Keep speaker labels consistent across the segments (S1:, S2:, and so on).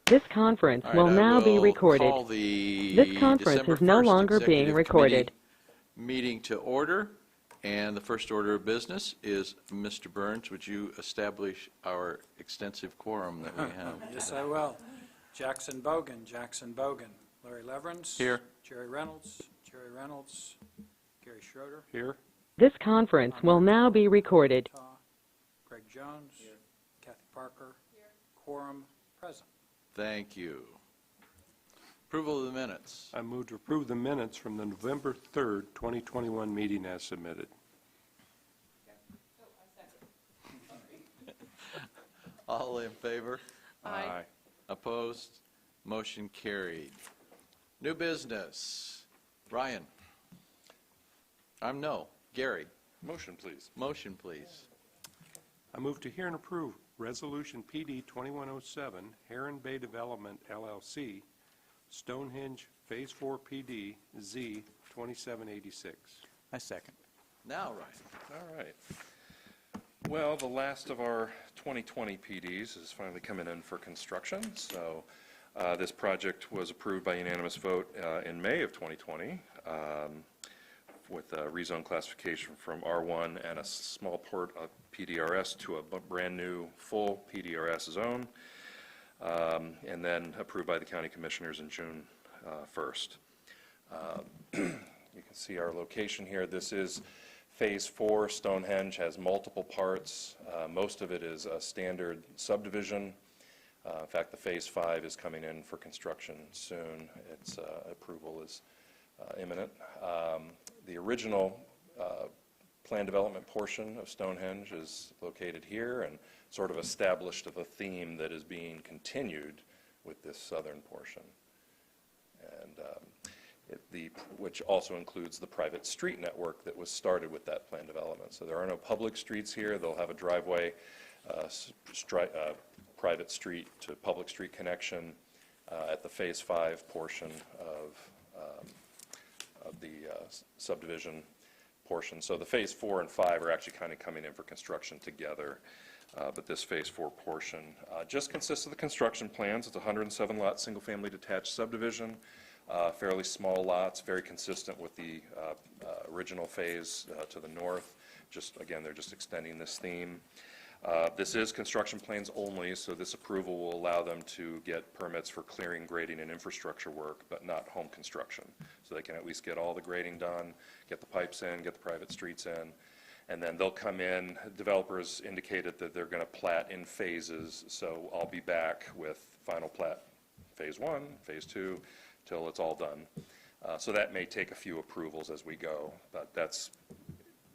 S1: This conference
S2: All right,
S1: will now be recorded.
S2: Call the
S1: This conference
S2: December
S1: is no
S2: 1st
S1: longer being
S2: Executive
S1: recorded.
S2: Committee meeting to order. And the first order of business is, Mr. Burns, would you establish our extensive quorum that we have?
S3: Yes, I will. Jackson Bogan. Larry Leverins.
S2: Here.
S3: Jerry Reynolds. Gary Schroeder.
S4: Here.
S1: This conference will now be recorded.
S3: Greg Jones. Here. Kathy Parker. Here. Quorum present.
S2: Thank you. Approval of the minutes.
S4: I move to approve the minutes from the November 3rd, 2021 meeting as submitted.
S2: All in favor?
S4: Aye.
S2: Opposed? Motion carried. New business. Ryan? No. Gary?
S4: Motion, please.
S2: Motion, please.
S4: I move to hear and approve Resolution PD 2107, Heron Bay Development, LLC, Stonehenge Phase 4 PD Z 2786.
S5: I second.
S2: Now, Ryan.
S6: All right. Well, the last of our 2020 PDs is finally coming in for construction. So this project was approved by unanimous vote in May of 2020 with a rezone classification from R1 and a small port of PDRS to a brand new full PDRS zone, and then approved by the county commissioners in June 1st. You can see our location here. This is Phase 4. Stonehenge has multiple parts. Most of it is a standard subdivision. In fact, the Phase 5 is coming in for construction soon. Its approval is imminent. The original plan development portion of Stonehenge is located here and sort of established of a theme that is being continued with this southern portion. And which also includes the private street network that was started with that plan development. So there are no public streets here. They'll have a driveway, private street to public street connection at the Phase 5 portion of the subdivision portion. So the Phase 4 and 5 are actually kind of coming in for construction together. But this Phase 4 portion just consists of the construction plans. It's a 107-lot single-family detached subdivision. Fairly small lots, very consistent with the original phase to the north. Just again, they're just extending this theme. This is construction plans only, so this approval will allow them to get permits for clearing, grading, and infrastructure work, but not home construction. So they can at least get all the grading done, get the pipes in, get the private streets in, and then they'll come in. Developers indicated that they're going to plat in phases, so I'll be back with final plat Phase 1, Phase 2, till it's all done. So that may take a few approvals as we go, but that's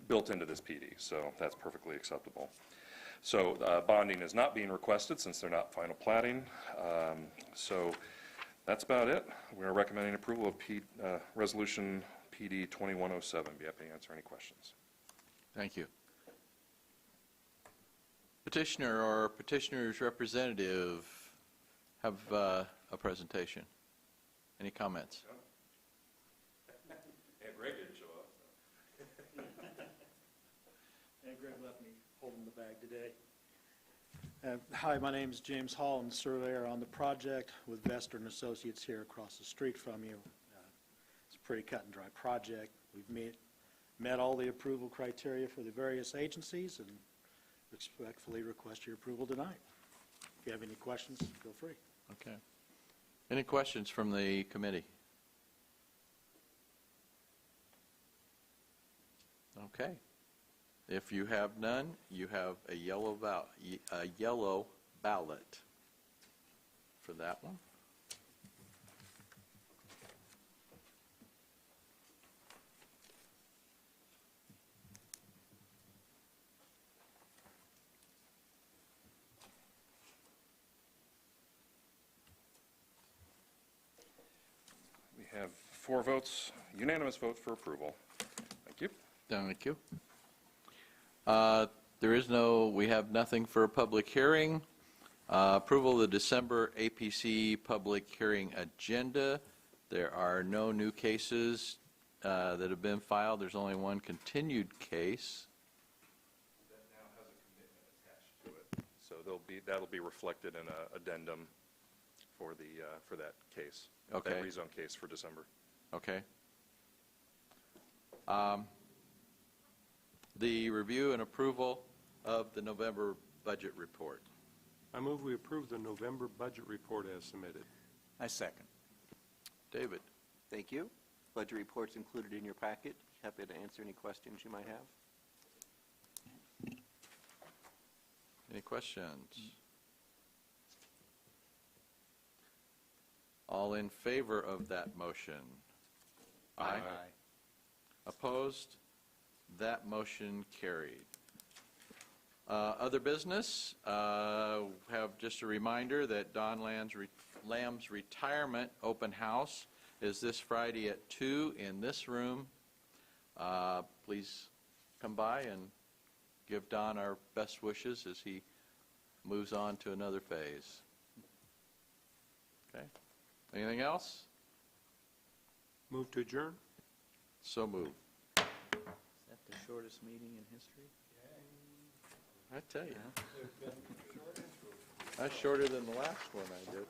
S6: built into this PD, so that's perfectly acceptable. So bonding is not being requested since they're not final platting. So that's about it. We're recommending approval of Resolution PD 2107. Be happy to answer any questions.
S2: Thank you. Petitioner or petitioner's representative have a presentation. Any comments?
S6: And Greg didn't show up.
S7: And Greg left me holding the bag today. Hi, my name is James Hall. I'm the surveyor on the project with Vester & Associates here across the street from you. It's a pretty cut and dry project. We've met all the approval criteria for the various agencies and respectfully request your approval tonight. If you have any questions, feel free.
S2: Okay. Any questions from the committee? Okay. If you have none, you have a yellow ballot for that one.
S6: We have 4 votes, unanimous vote for approval. Thank you.
S2: Thank you. We have nothing for a public hearing. Approval of the December APC public hearing agenda. There are no new cases that have been filed. There's only one continued case.
S6: That now has a commitment attached to it. So that'll be reflected in an addendum for that case.
S2: Okay.
S6: That rezone case for December.
S2: Okay. The review and approval of the November budget report.
S4: I move we approve the November budget report as submitted.
S3: I second.
S2: David?
S5: Thank you. Budget report's included in your packet. Happy to answer any questions you might have.
S2: Any questions? All in favor of that motion? Aye. Opposed? That motion carried. Other business, have just a reminder that Don Lamb's retirement open house is this Friday at 2 in this room. Please come by and give Don our best wishes as he moves on to another phase. Okay. Anything else?
S4: Move to adjourn?
S2: So moved.
S3: Is that the shortest meeting in history?
S2: I tell you. That's shorter than the last one I did.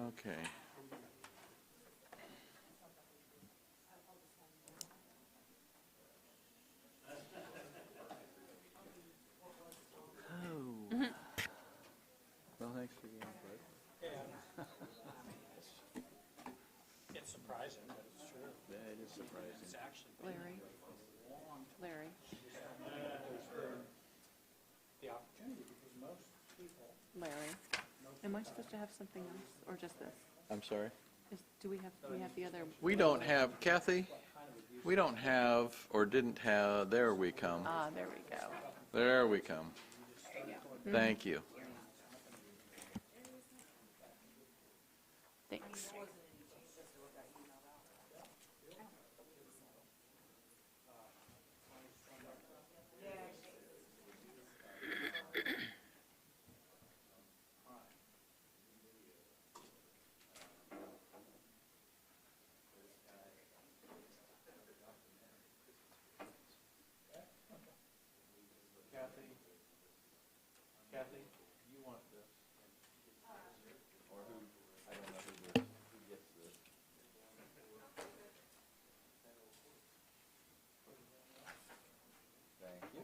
S2: Okay.
S3: Well, thanks for the input. It's surprising, but it's true.
S7: Yeah, it is surprising.
S3: It's actually
S8: Larry. Larry.
S3: the opportunity because most people.
S8: Larry. Am I supposed to have something else, or just this?
S2: I'm sorry?
S8: Do we have the other?
S2: We don't have, Kathy, we don't have, or didn't have, there we come.
S8: Ah, there we go.
S2: There we come.
S8: There you go.
S2: Thank you.
S8: Thanks.
S2: Kathy, you want this? Or who, I don't know who gets this. Thank you.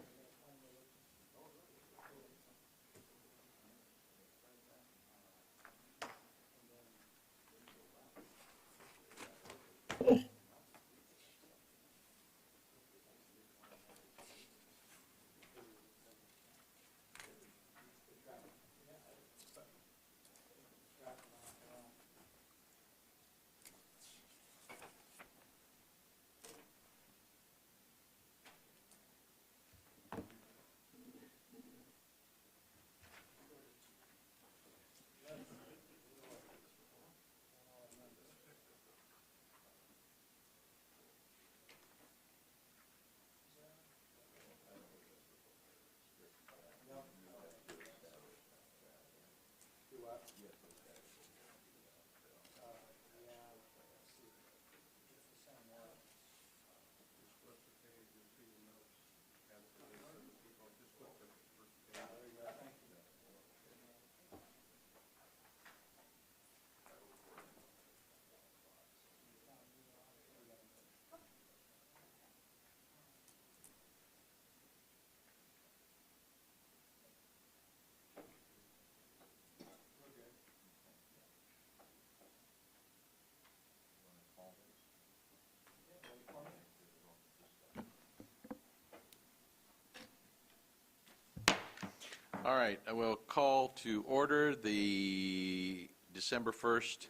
S2: All right, I will call to order the December 1st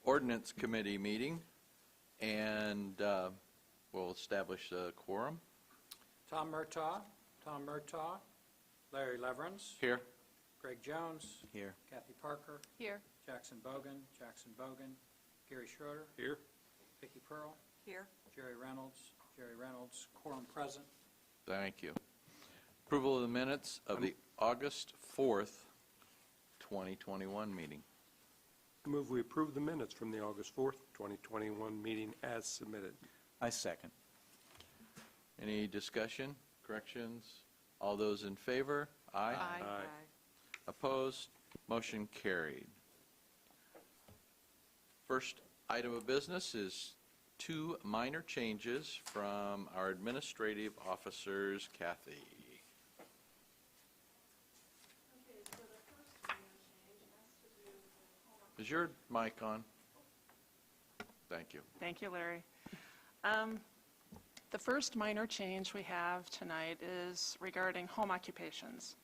S2: Ordinance Committee meeting, and we'll establish a quorum.
S3: Tom Murtaugh, Larry Leverins,
S2: Here.
S3: Greg Jones,
S7: Here.
S3: Kathy Parker,
S8: Here.
S3: Jackson Bogan, Gary Schroeder,
S4: Here?
S3: Vicki Pearl,
S8: Here.
S3: Jerry Reynolds, quorum present.
S2: Thank you. Approval of the minutes of the August 4th, 2021 meeting.
S4: I move we approve the minutes from the August 4th, 2021 meeting as submitted.
S7: I second.
S2: Any discussion, corrections? All those in favor? Aye.
S4: Aye.
S2: Opposed? Motion carried. First item of business is 2 minor changes from our administrative officers, Kathy.
S8: Okay, so the first minor change has to do with homework.
S2: Is your mic on? Thank you.
S9: Thank you, Larry. The first minor change we have tonight is regarding home occupations.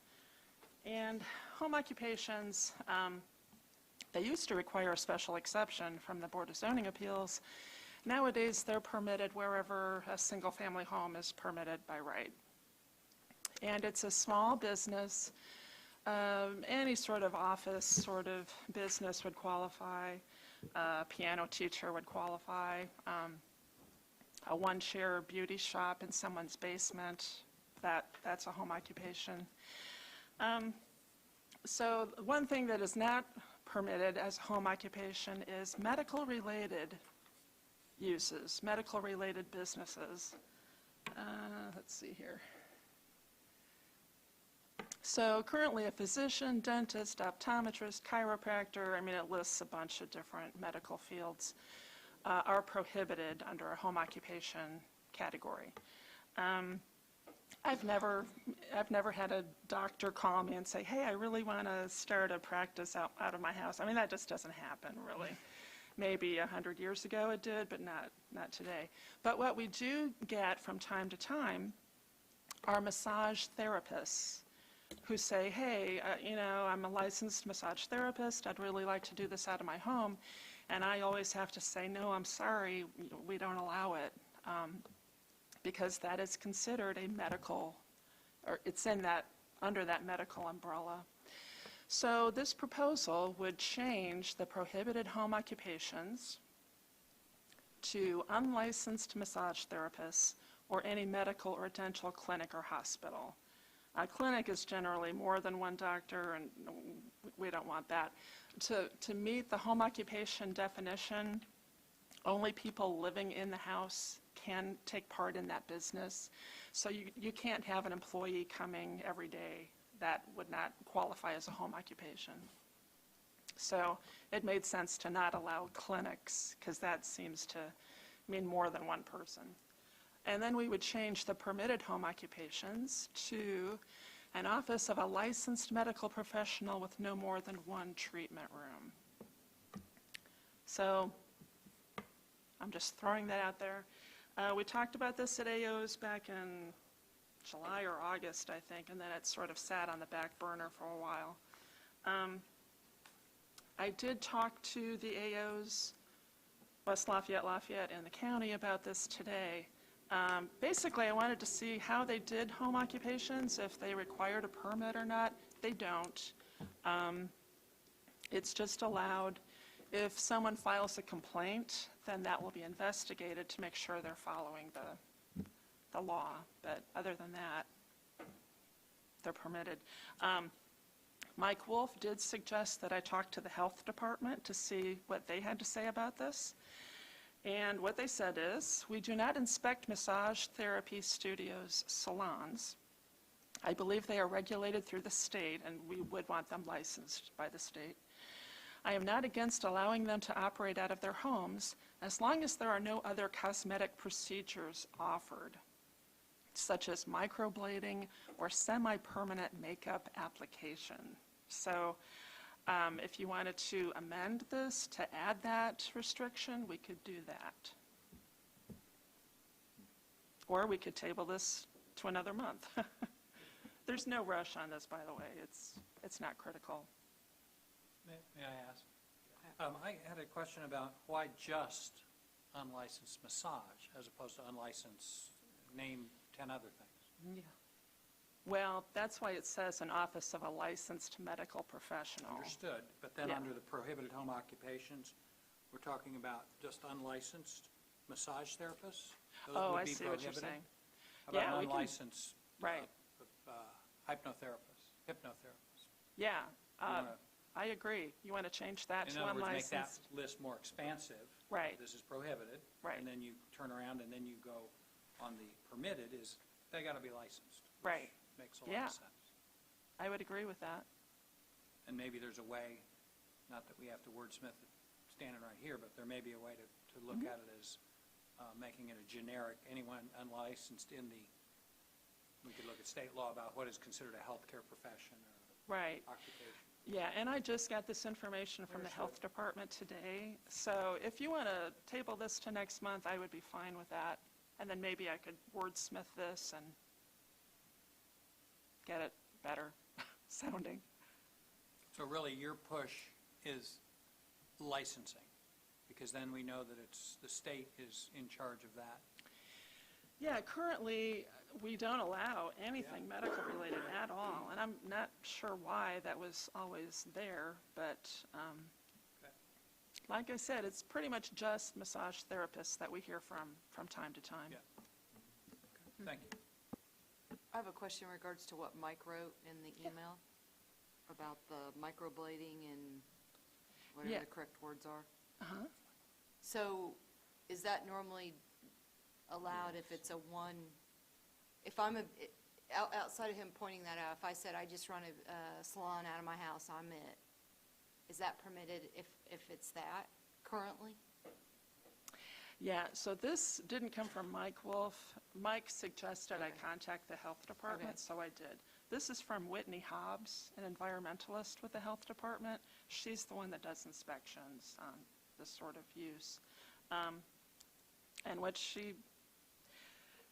S9: And home occupations, they used to require a special exception from the Board of Zoning Appeals. Nowadays, they're permitted wherever a single-family home is permitted by right. And it's a small business. Any sort of office sort of business would qualify. A piano teacher would qualify. A one-chair beauty shop in someone's basement, that's a home occupation. So one thing that is not permitted as a home occupation is medical-related uses, medical-related businesses. Let's see here. So currently a physician, dentist, optometrist, chiropractor, I mean it lists a bunch of different medical fields, are prohibited under a home occupation category. I've never had a doctor call me and say, hey, I really want to start a practice out of my house. I mean, that just doesn't happen, really. Maybe 100 years ago it did, but not today. But what we do get from time to time are massage therapists who say, hey, I'm a licensed massage therapist. I'd really like to do this out of my home. And I always have to say, no, I'm sorry, we don't allow it. Because that is considered a medical, or it's under that medical umbrella. So this proposal would change the prohibited home occupations to unlicensed massage therapists or any medical or dental clinic or hospital. A clinic is generally more than one doctor, and we don't want that. To meet the home occupation definition, only people living in the house can take part in that business. So you can't have an employee coming every day. That would not qualify as a home occupation. So it made sense to not allow clinics, because that seems to mean more than one person. And then we would change the permitted home occupations to an office of a licensed medical professional with no more than one treatment room. So I'm just throwing that out there. We talked about this at AO's back in July or August, I think, and then it sort of sat on the back burner for a while. I did talk to the AOs, West Lafayette, Lafayette, and the county about this today. Basically, I wanted to see how they did home occupations, if they required a permit or not. They don't. It's just allowed. If someone files a complaint, then that will be investigated to make sure they're following the law. But other than that, they're permitted. Mike Wolf did suggest that I talk to the health department to see what they had to say about this. And what they said is, we do not inspect massage therapy studios, salons. I believe they are regulated through the state, and we would want them licensed by the state. I am not against allowing them to operate out of their homes as long as there are no other cosmetic procedures offered, such as microblading or semi-permanent makeup application. So if you wanted to amend this to add that restriction, we could do that. Or we could table this to another month. There's no rush on this, by the way. It's not critical.
S3: May I ask? I had a question about why just unlicensed massage as opposed to unlicensed, name 10 other things.
S9: Yeah. Well, that's why it says an office of a licensed medical professional.
S3: Understood, but then
S9: Yeah.
S3: under the prohibited home occupations, we're talking about just unlicensed massage therapists? Those
S9: Oh,
S3: would
S9: I
S3: be
S9: see what you're
S3: prohibited?
S9: saying.
S3: How about
S9: Yeah, we can-
S3: unlicensed
S9: Right.
S3: hypnotherapists?
S9: Yeah,
S3: wanna-
S9: I agree. You want to change that
S3: In
S9: to
S3: other words, make
S9: unlicensed?
S3: that list more expansive.
S9: Right.
S3: This is prohibited.
S9: Right.
S3: And then you turn around and then you go on the permitted is they got to be licensed. which
S9: Right.
S3: Makes a lot
S9: Yeah.
S3: of sense.
S9: I would agree with that.
S3: And maybe there's a way, not that we have to wordsmith it standing right here, but there may be a way to look
S9: Mm-hmm.
S3: at it as making it a generic, anyone unlicensed in the, we could look at state law about what is considered a healthcare profession or
S9: Right.
S3: occupation.
S9: Yeah, and I just got this information from the health department today. So if you want to table this to next month, I would be fine with that. And then maybe I could wordsmith this and get it better sounding.
S3: So really, your push is licensing, because then we know that it's, the state is in charge of that.
S9: Yeah, currently, we don't allow anything medical related at all, and I'm not sure why that was always there, but
S3: Okay.
S9: like I said, it's pretty much just massage therapists that we hear from time to time.
S3: Yeah. Thank you.
S10: I have a question in regards to what Mike wrote in the email about the microblading and whatever
S9: Yeah.
S10: the correct words are.
S9: Uh-huh.
S10: So is that normally allowed if it's a one, if I'm outside of him pointing that out, if I said I just run a salon out of my house, I'm it, is that permitted if it's that currently?
S9: Yeah, so this didn't come from Mike Wolf. Mike suggested I contact the health department,
S10: Okay.
S9: so I did. This is from Whitney Hobbs, an environmentalist with the health department. She's the one that does inspections on this sort of use. And what she,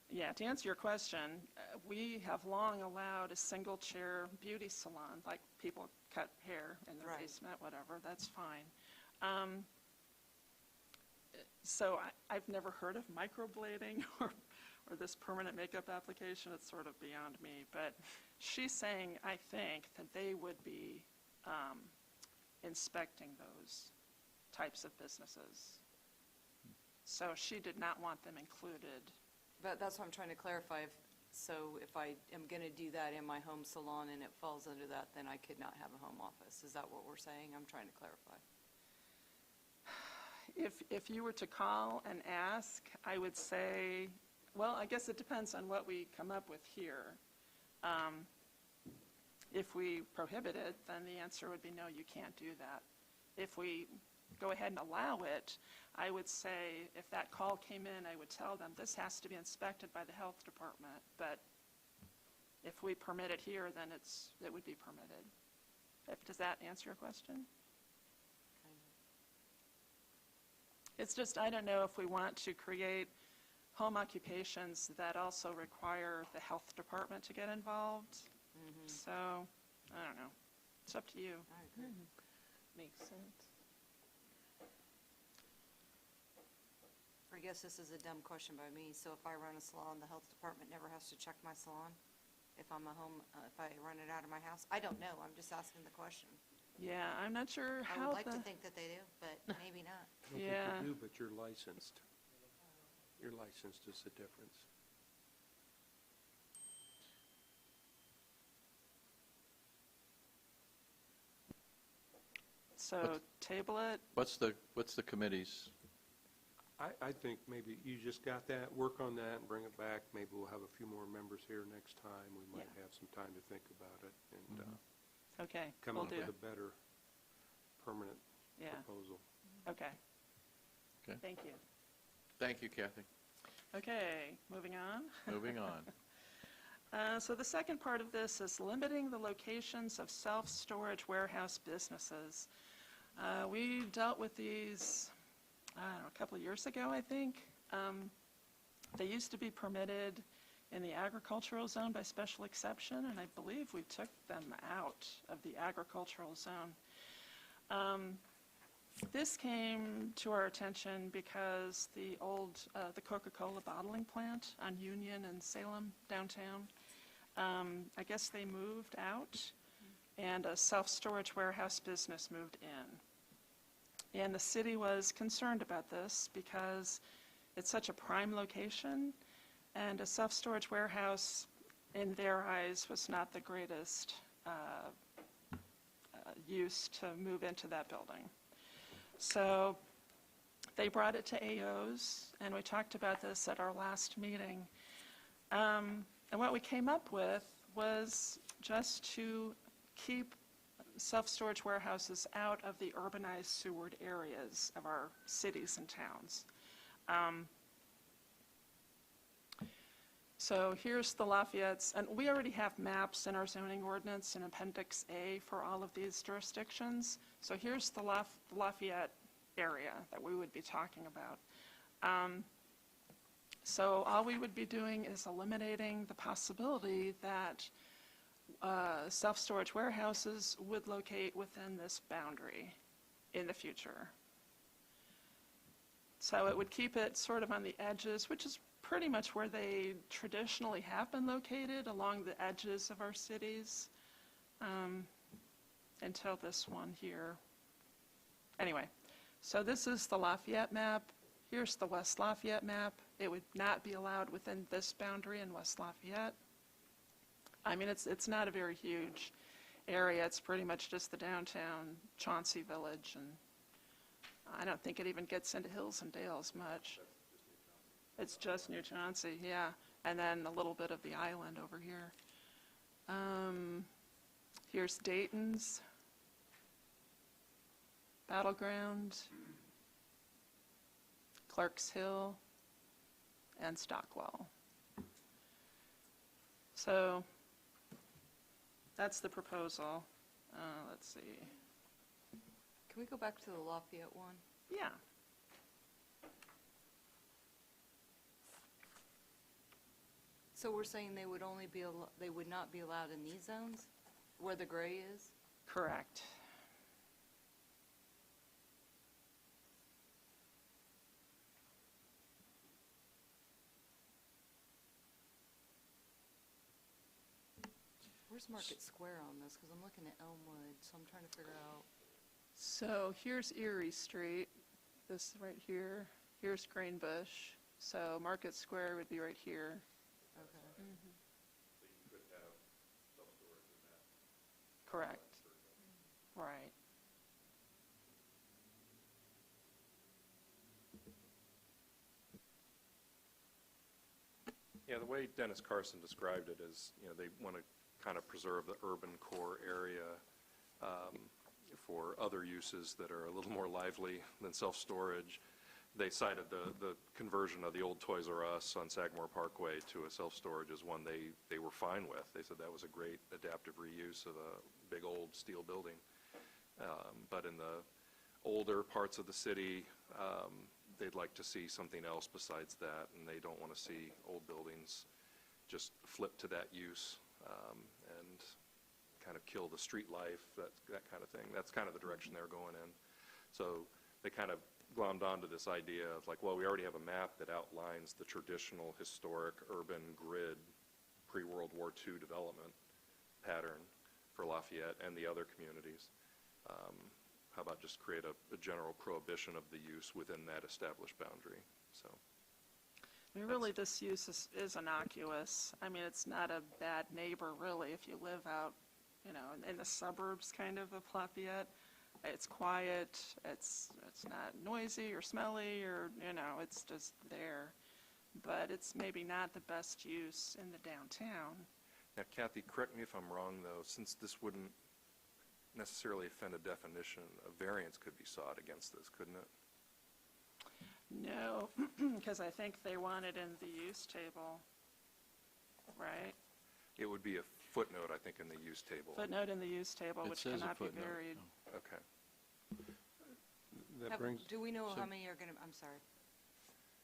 S9: yeah, to answer your question, we have long allowed a single-chair beauty salon, like people cut hair in their
S10: Right.
S9: basement, whatever, that's fine. So I've never heard of microblading or this permanent makeup application. It's sort of beyond me. But she's saying, I think, that they would be inspecting those types of businesses. So she did not want them included.
S10: But that's what I'm trying to clarify. So if I am going to do that in my home salon and it falls under that, then I could not have a home office. Is that what we're saying? I'm trying to clarify.
S9: If you were to call and ask, I would say, well, I guess it depends on what we come up with here. If we prohibit it, then the answer would be no, you can't do that. If we go ahead and allow it, I would say if that call came in, I would tell them this has to be inspected by the health department. But if we permit it here, then it would be permitted. Does that answer your question? It's just, I don't know if we want to create home occupations that also require the health department to get involved. So, I don't know. It's up to you.
S10: I agree.
S1: Makes sense.
S10: I guess this is a dumb question by me. So if I run a salon, the health department never has to check my salon? If I'm a home, if I run it out of my house? I don't know. I'm just asking the question.
S9: Yeah, I'm not sure
S10: I
S9: how
S10: would like
S9: the,
S10: to think that they do, but maybe not.
S4: I don't
S9: Yeah.
S4: think you do, but you're licensed. You're licensed is the difference.
S9: so table it.
S2: What's the committee's?
S4: I think maybe you just got that, work on that and bring it back. Maybe we'll have a few more members here next time. We might
S9: Yeah.
S4: have some time to think about it and
S9: Okay,
S4: come
S9: we'll
S4: up
S9: do.
S4: with a better permanent
S9: Yeah,
S4: proposal.
S9: okay.
S2: Okay.
S9: Thank you.
S2: Thank you, Kathy.
S9: Okay, moving on.
S2: Moving on.
S9: So the second part of this is limiting the locations of self-storage warehouse businesses. We dealt with these, I don't know, a couple of years ago, I think. They used to be permitted in the agricultural zone by special exception, and I believe we took them out of the agricultural zone. This came to our attention because the Coca-Cola bottling plant on Union and Salem downtown, I guess they moved out, and a self-storage warehouse business moved in. And the city was concerned about this because it's such a prime location, and a self-storage warehouse, in their eyes, was not the greatest use to move into that building. So they brought it to AO's, and we talked about this at our last meeting. And what we came up with was just to keep self-storage warehouses out of the urbanized sewered areas of our cities and towns. So here's the Lafayette's, and we already have maps in our zoning ordinance in Appendix A for all of these jurisdictions. So here's the Lafayette area that we would be talking about. So all we would be doing is eliminating the possibility that self-storage warehouses would locate within this boundary in the future. So it would keep it sort of on the edges, which is pretty much where they traditionally have been located, along the edges of our cities, until this one here. Anyway, so this is the Lafayette map. Here's the West Lafayette map. It would not be allowed within this boundary in West Lafayette. I mean, it's not a very huge area. It's pretty much just the downtown Chauncey Village, and I don't think it even gets into Hills and Dales much. It's just New Chauncey, yeah, and then a little bit of the island over here. Here's Dayton's, Battleground, Clarks Hill, and Stockwell. So that's the proposal. Let's see.
S10: Can we go back to the Lafayette one?
S9: Yeah.
S10: So we're saying they would only be, they would not be allowed in these zones, where the gray is?
S9: Correct.
S10: Where's Market Square on this? Because I'm looking at Elmwood, so I'm trying to figure out.
S9: So here's Erie Street, this right here. Here's Greenbush. So Market Square would be right here.
S10: Okay.
S9: Correct. Right.
S6: Yeah, the way Dennis Carson described it is, they want to kind of preserve the urban core area for other uses that are a little more lively than self-storage. They cited the conversion of the old Toys R Us on Sagamore Parkway to a self-storage as one they were fine with. They said that was a great adaptive reuse of a big old steel building. But in the older parts of the city, they'd like to see something else besides that, and they don't want to see old buildings just flip to that use and kind of kill the street life, that kind of thing. That's kind of the direction they're going in. So they kind of glommed onto this idea of like, well, we already have a map that outlines the traditional historic urban grid pre-World War II development pattern for Lafayette and the other communities. How about just create a general prohibition of the use within that established boundary? So,
S9: I mean, really, this use is innocuous. I mean, it's not a bad neighbor, really, if you live out, in the suburbs kind of Lafayette. It's quiet, it's not noisy or smelly or, it's just there. But it's maybe not the best use in the downtown.
S6: now, Kathy, correct me if I'm wrong, though, since this wouldn't necessarily offend a definition, a variance could be sought against this, couldn't it?
S9: No, because I think they want it in the use table, right?
S6: It would be a footnote, I think, in the use table.
S9: Footnote in the use table,
S2: It
S9: which
S2: says a
S9: cannot be
S2: footnote.
S9: varied.
S6: Okay.
S4: That brings,
S10: Do we know
S4: so-
S10: how many are going to, I'm sorry.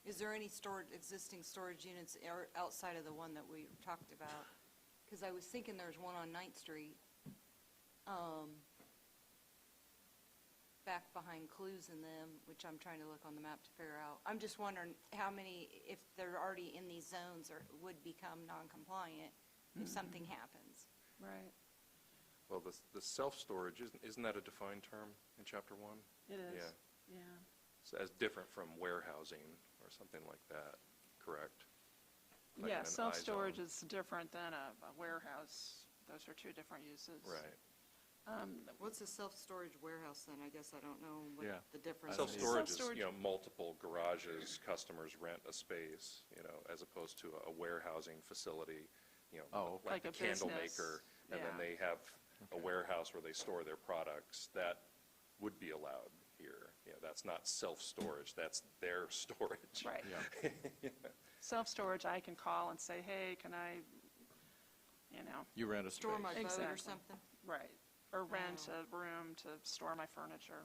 S10: Is there any existing storage units outside of the one that we talked about? Because I was thinking there's one on 9th Street, back behind Clues and them, which I'm trying to look on the map to figure out. I'm just wondering how many, if they're already in these zones, or would become non-compliant if something happens.
S9: Right,
S6: Well, the self-storage, isn't that a defined term in Chapter 1?
S9: it is,
S6: Yeah.
S9: yeah.
S6: So as different from warehousing or something like that, correct? Like in
S9: Yeah,
S6: an
S9: self-storage
S6: I-zone.
S9: is different than a warehouse. Those are two different uses.
S6: Right.
S10: What's a self-storage warehouse then? I guess I don't know what
S2: Yeah.
S10: the difference is.
S6: Self-storage is,
S9: Self-storage-
S6: multiple garages, customers rent a space, as opposed to a warehousing facility
S2: Oh,
S6: like
S9: Like
S6: the
S9: a
S6: candle
S9: business,
S6: maker, and then
S9: yeah.
S6: they have a warehouse where they store their products, that would be allowed here. That's not self-storage, that's their storage.
S9: Right.
S2: Yeah.
S9: Self-storage, I can call and say, hey, can I,
S2: You rent a space.
S10: Store my boat or
S9: Exactly.
S10: something?
S9: right, or rent a room to store my furniture.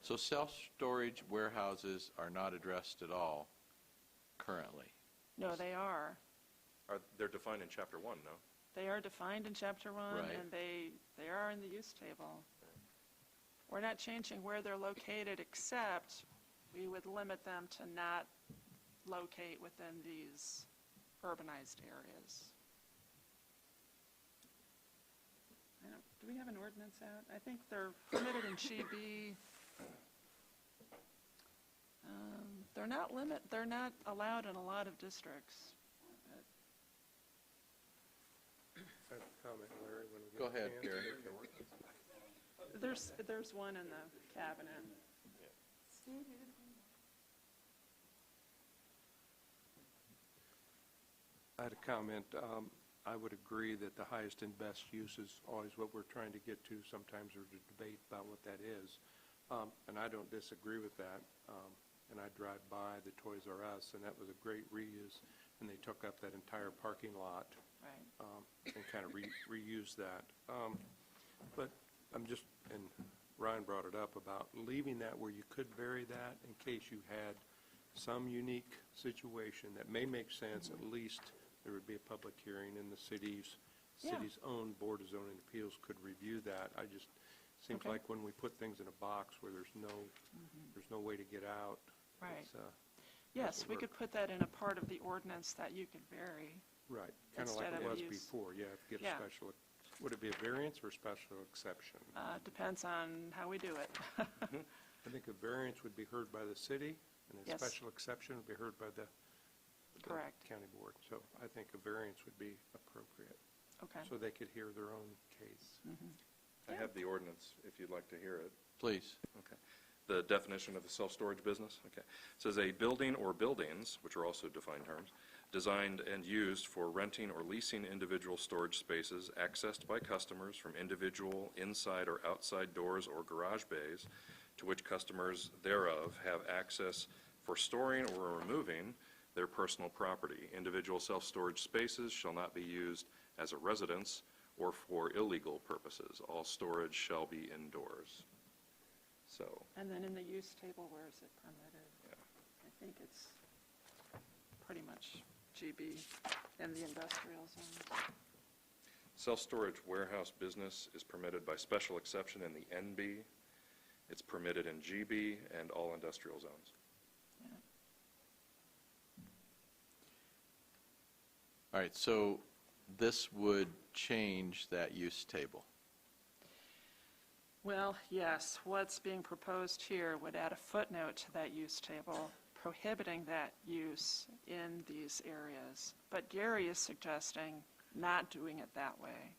S2: So self-storage warehouses are not addressed at all currently.
S9: No, they are.
S6: They're defined in Chapter 1, no?
S9: They are defined in Chapter 1,
S2: Right.
S9: and they are in the use table. We're not changing where they're located, except we would limit them to not locate within these urbanized areas. Do we have an ordinance out? I think they're permitted in GB. They're not allowed in a lot of districts.
S4: I have a comment, Larry, when we get
S2: Go
S4: a
S2: ahead,
S4: chance.
S2: Gary.
S9: There's one in the cabinet.
S4: I had a comment. I would agree that the highest and best use is always what we're trying to get to. Sometimes there's a debate about what that is. And I don't disagree with that. And I drive by the Toys R Us, and that was a great reuse. And they took up that entire parking lot
S9: Right.
S4: and kind of reused that. But I'm just, and Ryan brought it up about leaving that where you could vary that in case you had some unique situation that may make sense. At least there would be a public hearing, and the city's own Board of Zoning Appeals could review that. I just, seems
S9: Okay.
S4: like when we put things in a box where there's no way to get out.
S9: Right.
S4: it's,
S9: Yes, we
S4: work.
S9: could put that in a part of the ordinance that you could vary.
S4: Right, kind of like
S9: Instead
S4: it
S9: of
S4: was
S9: use.
S4: before. Yeah, if you get
S9: Yeah.
S4: a special, would it be a variance or a special exception?
S9: Depends on how we do it.
S4: I think a variance would be heard by the city, and a
S9: Yes.
S4: special exception would be heard by the
S9: Correct.
S4: county board. So I think a variance would be appropriate,
S9: Okay.
S4: so they could hear their own case.
S6: I have the ordinance, if you'd like to hear it.
S2: Please.
S6: Okay. The definition of a self-storage business, okay. It says a building or buildings, which are also defined terms, designed and used for renting or leasing individual storage spaces accessed by customers from individual inside or outside doors or garage bays, to which customers thereof have access for storing or removing their personal property. Individual self-storage spaces shall not be used as a residence or for illegal purposes. All storage shall be indoors. So,
S9: And then in the use table, where is it permitted?
S6: yeah.
S9: I think it's pretty much GB in the industrial zone.
S6: Self-storage warehouse business is permitted by special exception in the NB. It's permitted in GB and all industrial zones.
S9: Yeah.
S2: All right, so this would change that use table.
S9: Well, yes, what's being proposed here would add a footnote to that use table prohibiting that use in these areas. But Gary is suggesting not doing it that way,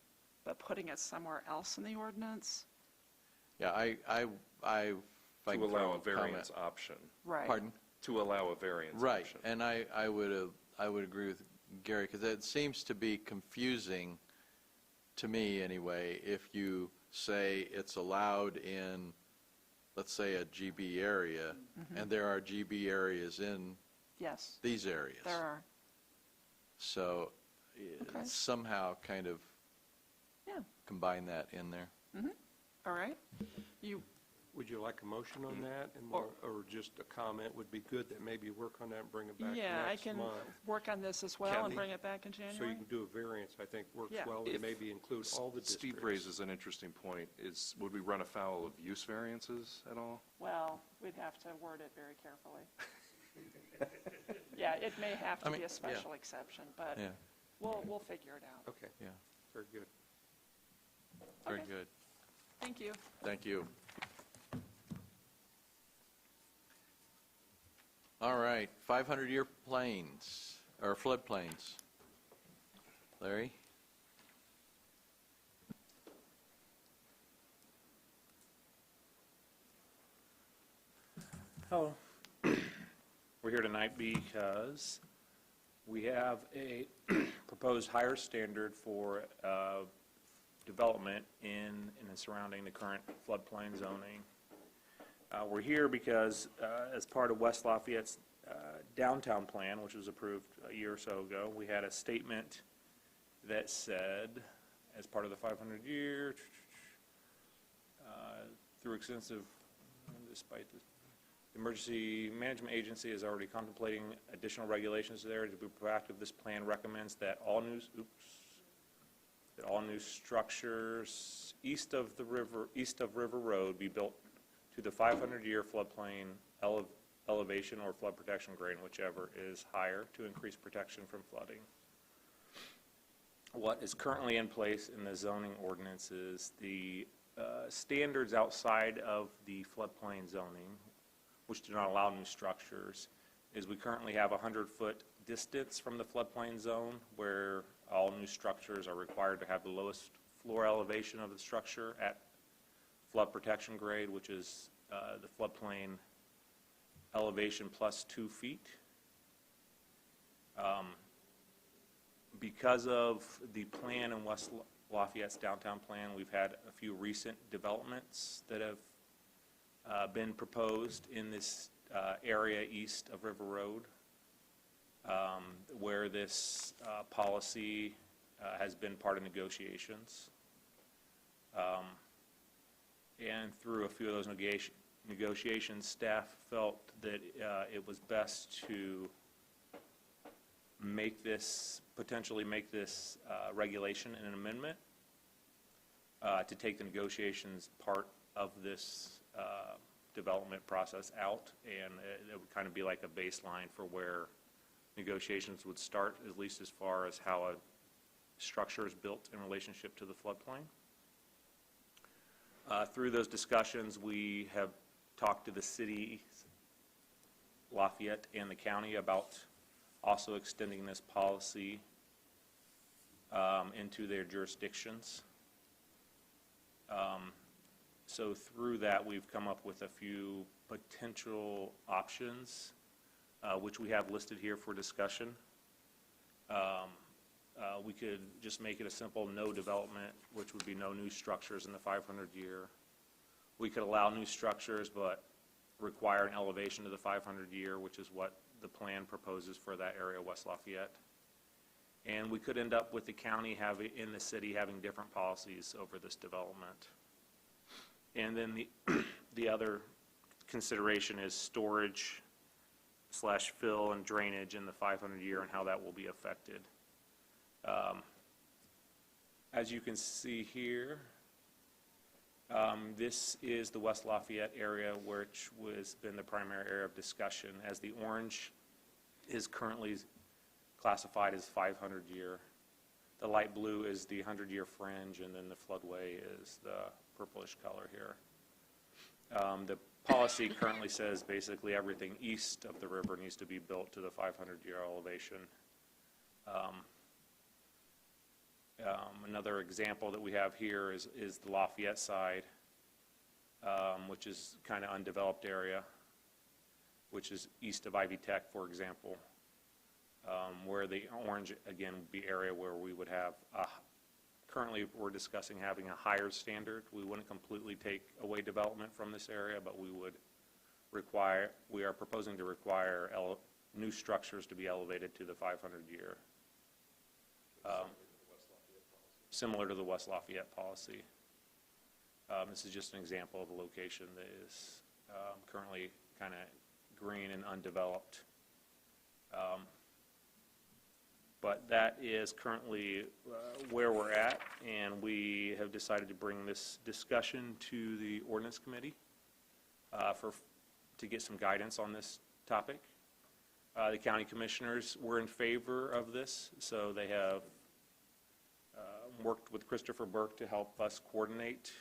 S9: but putting it somewhere else in the ordinance.
S2: Yeah, I if I
S6: To
S2: can
S6: allow
S2: throw
S6: a variance
S2: comment.
S6: option.
S9: Right.
S2: Pardon?
S6: To allow a variance
S2: Right,
S6: option.
S2: and I would agree with Gary, because it seems to be confusing, to me anyway, if you say it's allowed in, let's say, a GB area, and there are GB areas in
S9: Yes,
S2: these areas.
S9: there are.
S2: So
S9: Okay.
S2: somehow kind of
S9: Yeah.
S2: combine that in there.
S9: All right.
S4: Would you like a motion on that? And
S9: Or-
S4: or just a comment would be good, that maybe you work on that and bring it back
S9: Yeah, I
S4: next
S9: can
S4: month?
S9: work on this as well and
S6: Kathy?
S9: bring it back in
S4: So you
S9: January.
S4: can do a variance, I think works
S9: Yeah.
S4: well,
S6: If
S4: and maybe include all the districts.
S6: Steve raises an interesting point, is would we run afoul of use variances at all?
S9: Well, we'd have to word it very carefully. Yeah, it may have to
S2: mean,
S9: be a
S2: yeah.
S9: special exception, but
S2: Yeah,
S9: we'll figure it out.
S4: Okay,
S2: yeah,
S4: very good.
S2: very
S9: Okay.
S2: good.
S9: Thank you.
S2: Thank you. All right, 500-year plains, or floodplains. Larry?
S11: Hello. We're here tonight because We have a proposed higher standard for development in and surrounding the current floodplain zoning. We're here because as part of West Lafayette's downtown plan, which was approved a year or so ago, we had a statement that said, as part of the 500-year, through extensive, despite this, the Emergency Management Agency is already contemplating additional regulations there. To be proactive, this plan recommends that all new structures east of River Road be built to the 500-year floodplain elevation or flood protection grade, whichever is higher, to increase protection from flooding. What is currently in place in the zoning ordinance is the standards outside of the floodplain zoning, which do not allow new structures, is we currently have a 100-foot distance from the floodplain zone where all new structures are required to have the lowest floor elevation of the structure at flood protection grade, which is the floodplain elevation plus 2 feet. Because of the plan in West Lafayette's downtown plan, we've had a few recent developments that have been proposed in this area east of River Road, where this policy has been part of negotiations. And through a few of those negotiations, staff felt that it was best to potentially make this regulation an amendment to take the negotiations part of this development process out, and it would kind of be like a baseline for where negotiations would start, at least as far as how a structure is built in relationship to the floodplain. Through those discussions, we have talked to the city, Lafayette, and the county about also extending this policy into their jurisdictions. So through that, we've come up with a few potential options, which we have listed here for discussion. We could just make it a simple no development, which would be no new structures in the 500-year. We could allow new structures, but require an elevation to the 500-year, which is what the plan proposes for that area of West Lafayette. And we could end up with the county in the city having different policies over this development. And then the other consideration is storage / fill and drainage in the 500-year and how that will be affected. As you can see here, this is the West Lafayette area, which has been the primary area of discussion, as the orange is currently classified as 500-year. The light blue is the 100-year fringe, and then the floodway is the purplish color here. The policy currently says basically everything east of the river needs to be built to the 500-year elevation. Another example that we have here is the Lafayette side, which is kind of undeveloped area, which is east of Ivy Tech, for example, where the orange, again, would be area where we would have, currently we're discussing having a higher standard. We wouldn't completely take away development from this area, but we are proposing to require new structures to be elevated to the 500-year. Similar to the West Lafayette policy. This is just an example of a location that is currently kind of green and undeveloped. But that is currently where we're at, and we have decided to bring this discussion to the Ordinance Committee to get some guidance on this topic. The county commissioners were in favor of this, so they have worked with Christopher Burke to help us coordinate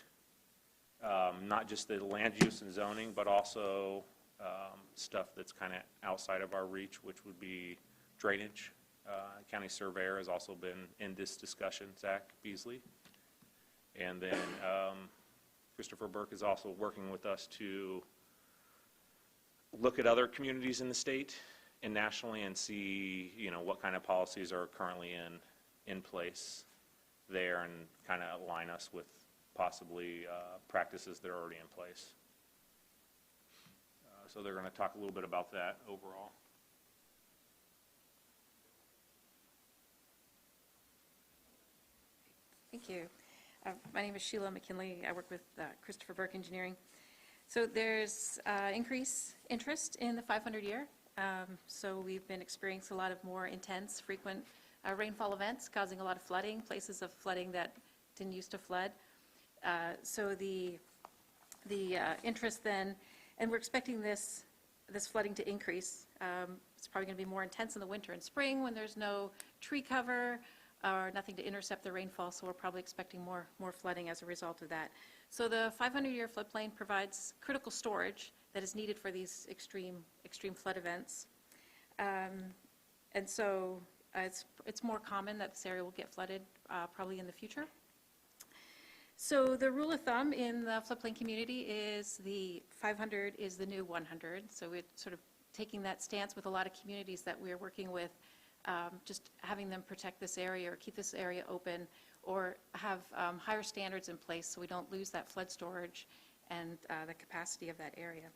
S11: not just the land use and zoning, but also stuff that's kind of outside of our reach, which would be drainage. County surveyor has also been in this discussion, Zach Beasley. And then Christopher Burke is also working with us to look at other communities in the state and nationally and see, what kind of policies are currently in place there and kind of align us with possibly practices that are already in place. So they're going to talk a little bit about that overall.
S12: Thank you. My name is Sheila McKinley. I work with Christopher Burke Engineering. So there's increased interest in the 500-year. So we've been experiencing a lot of more intense, frequent rainfall events causing a lot of flooding, places of flooding that didn't used to flood. So the interest then, and we're expecting this flooding to increase. It's probably going to be more intense in the winter and spring when there's no tree cover or nothing to intercept the rainfall, so we're probably expecting more flooding as a result of that. So the 500-year floodplain provides critical storage that is needed for these extreme flood events. And so it's more common that this area will get flooded probably in the future. So the rule of thumb in the floodplain community is the 500 is the new 100. So we're sort of taking that stance with a lot of communities that we're working with, just having them protect this area or keep this area open or have higher standards in place so we don't lose that flood storage and the capacity of that area.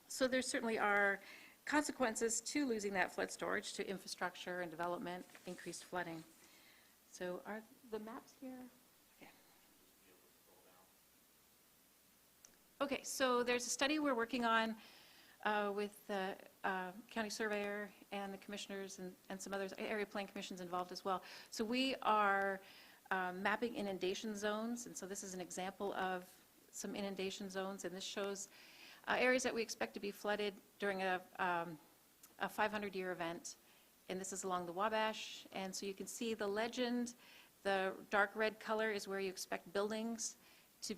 S12: So there certainly are consequences to losing that flood storage to infrastructure and development, increased flooding. So are the maps here? Okay, so there's a study we're working on with the county surveyor and the commissioners and some others, area plan commissions involved as well. So we are mapping inundation zones, and so this is an example of some inundation zones, and this shows areas that we expect to be flooded during a 500-year event, and this is along the Wabash, and so you can see the legend. The dark red color is where you expect buildings to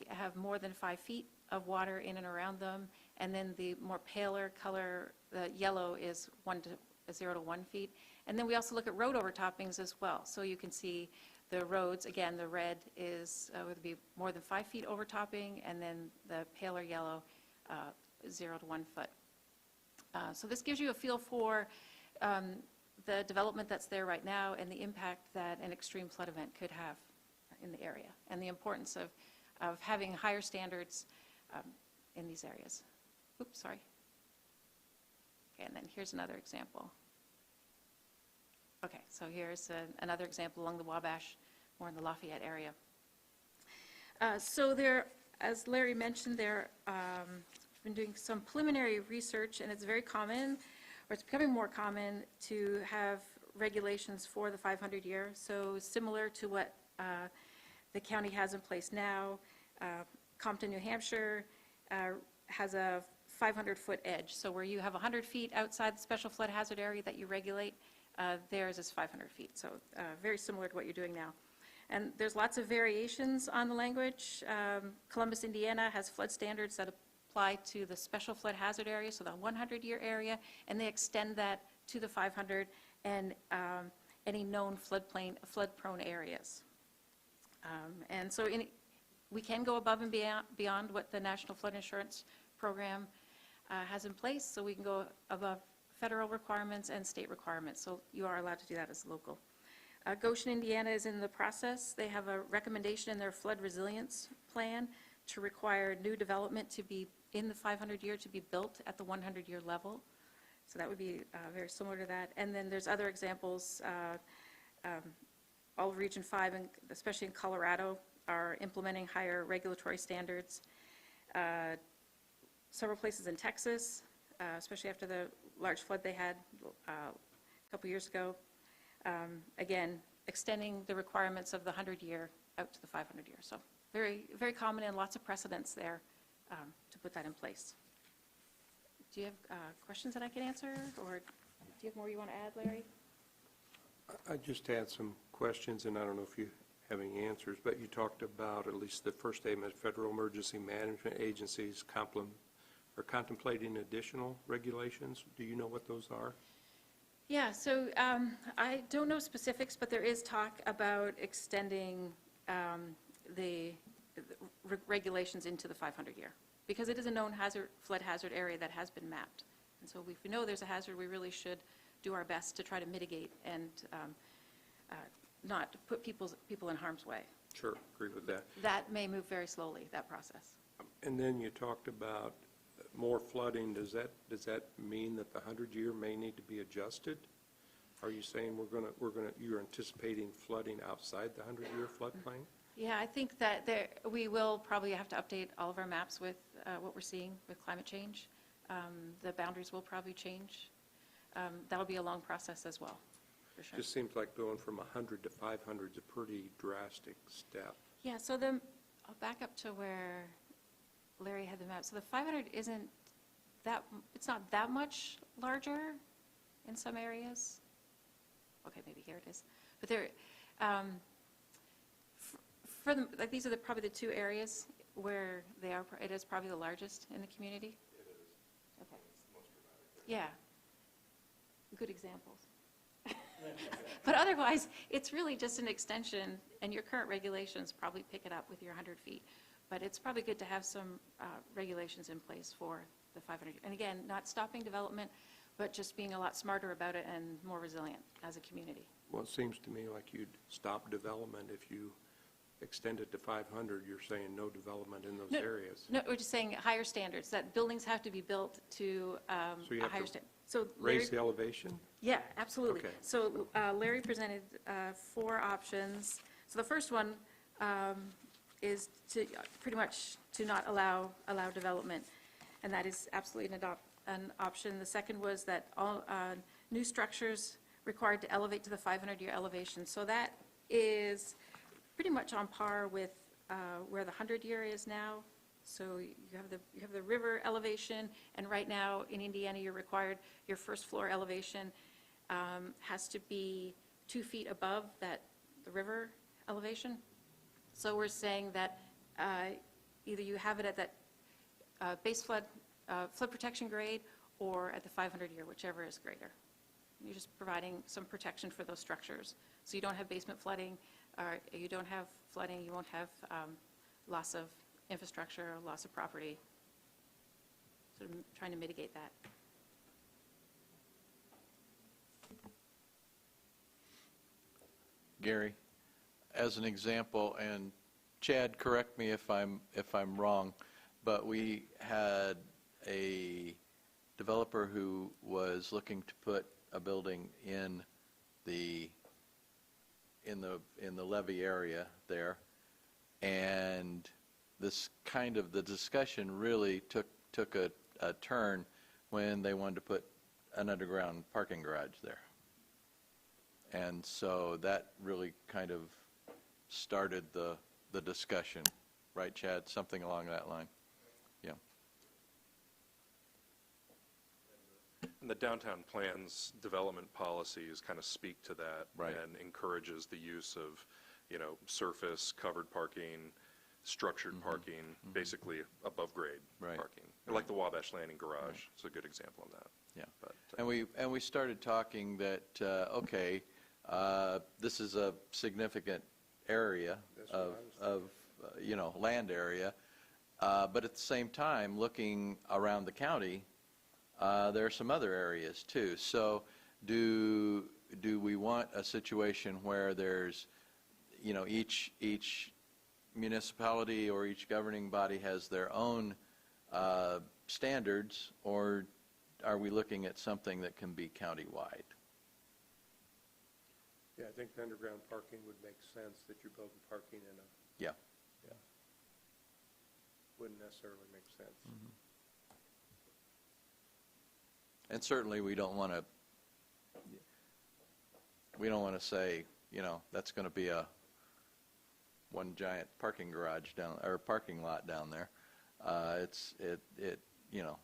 S12: have more than 5 feet of water in and around them, and then the more paler color, the yellow, is 0 to 1 feet. And then we also look at road overtoppings as well. So you can see the roads, again, the red would be more than 5 feet overtopping, and then the paler yellow, 0 to 1 foot. So this gives you a feel for the development that's there right now and the impact that an extreme flood event could have in the area, and the importance of having higher standards in these areas. Oops, sorry. Okay, and then here's another example. Okay, so here's another example along the Wabash, more in the Lafayette area. So there, as Larry mentioned, there been doing some preliminary research, and it's very common, or it's becoming more common, to have regulations for the 500-year. So similar to what the county has in place now, Compton, New Hampshire has a 500-foot edge. So where you have 100 feet outside the special flood hazard area that you regulate, theirs is 500 feet. So very similar to what you're doing now. And there's lots of variations on the language. Columbus, Indiana has flood standards that apply to the special flood hazard area, so the 100-year area, and they extend that to the 500 and any known flood-prone areas. And so we can go above and beyond what the National Flood Insurance Program has in place, so we can go above federal requirements and state requirements, so you are allowed to do that as local. Goshen, Indiana is in the process. They have a recommendation in their flood resilience plan to require new development to be in the 500-year to be built at the 100-year level. So that would be very similar to that. And then there's other examples. All of Region 5, and especially in Colorado, are implementing higher regulatory standards. Several places in Texas, especially after the large flood they had a couple years ago, again, extending the requirements of the 100-year out to the 500-year. So very, very common and lots of precedents there to put that in place. Do you have questions that I can answer, or do you have more you want to add, Larry?
S4: I just had some questions, and I don't know if you have any answers, but you talked about, at least the first statement, federal emergency management agencies are contemplating additional regulations. Do you know what those are?
S12: Yeah, so I don't know specifics, but there is talk about extending the regulations into the 500-year, because it is a known flood hazard area that has been mapped. And so if we know there's a hazard, we really should do our best to try to mitigate and not put people in harm's way.
S4: Sure, agree with that.
S12: That may move very slowly, that process.
S4: And then you talked about more flooding. Does that mean that the 100-year may need to be adjusted? Are you saying you're anticipating flooding outside the 100-year floodplain?
S12: Yeah, I think that we will probably have to update all of our maps with what we're seeing with climate change. The boundaries will probably change. That'll be a long process as well, for sure.
S4: Just seems like going from 100 to 500 is a pretty drastic step.
S12: Yeah, so I'll back up to where Larry had the map. So the 500 isn't it's not that much larger in some areas. Okay, maybe here it is. But there, these are probably the two areas where it is probably the largest in the community.
S6: It is.
S12: Okay.
S6: It's the most dramatic.
S12: Yeah. Good examples. But otherwise, it's really just an extension, and your current regulations probably pick it up with your 100 feet. But it's probably good to have some regulations in place for the 500. And again, not stopping development, but just being a lot smarter about it and more resilient as a community.
S4: Well, it seems to me like you'd stop development if you extend it to 500. You're saying no development in those areas.
S12: No, we're just saying higher standards, that buildings have to be built to
S4: So you
S12: a
S4: have
S12: higher
S4: to
S12: standard. So Larry,
S4: raise the elevation?
S12: yeah, absolutely.
S4: Okay.
S12: So Larry presented 4 options. So the first one is to pretty much to not allow development, and that is absolutely an option. The second was that all new structures required to elevate to the 500-year elevation. So that is pretty much on par with where the 100-year is now. So you have the river elevation, and right now in Indiana, you're required your first floor elevation has to be 2 feet above the river elevation. So we're saying that either you have it at that base flood protection grade or at the 500-year, whichever is greater. You're just providing some protection for those structures. So you don't have basement flooding, or you don't have flooding, you won't have loss of infrastructure, loss of property. Sort of trying to mitigate that.
S2: Gary, as an example, and Chad, correct me if I'm wrong, but we had a developer who was looking to put a building in the levee area there, and this kind of the discussion really took a turn when they wanted to put an underground parking garage there. And so that really kind of started the discussion, right, Chad? Something along that line. Yeah.
S6: And the downtown plan's development policies kind of speak to that.
S2: Right.
S6: And encourages the use of, surface, covered parking, structured parking, basically above grade
S2: Right.
S6: parking. Like the Wabash Landing Garage, it's a good example of that.
S2: Yeah.
S6: But,
S2: And we started talking that, okay, this is a significant area of land area, but at the same time, looking around the county, there are some other areas too. So do we want a situation where there's, each municipality or each governing body has their own standards, or are we looking at something that can be countywide?
S4: Yeah, I think the underground parking would make sense that you're building parking in a...
S2: Yeah.
S4: Yeah. Wouldn't necessarily make sense.
S2: And certainly, we don't want to say, that's going to be one giant parking garage or parking lot down there.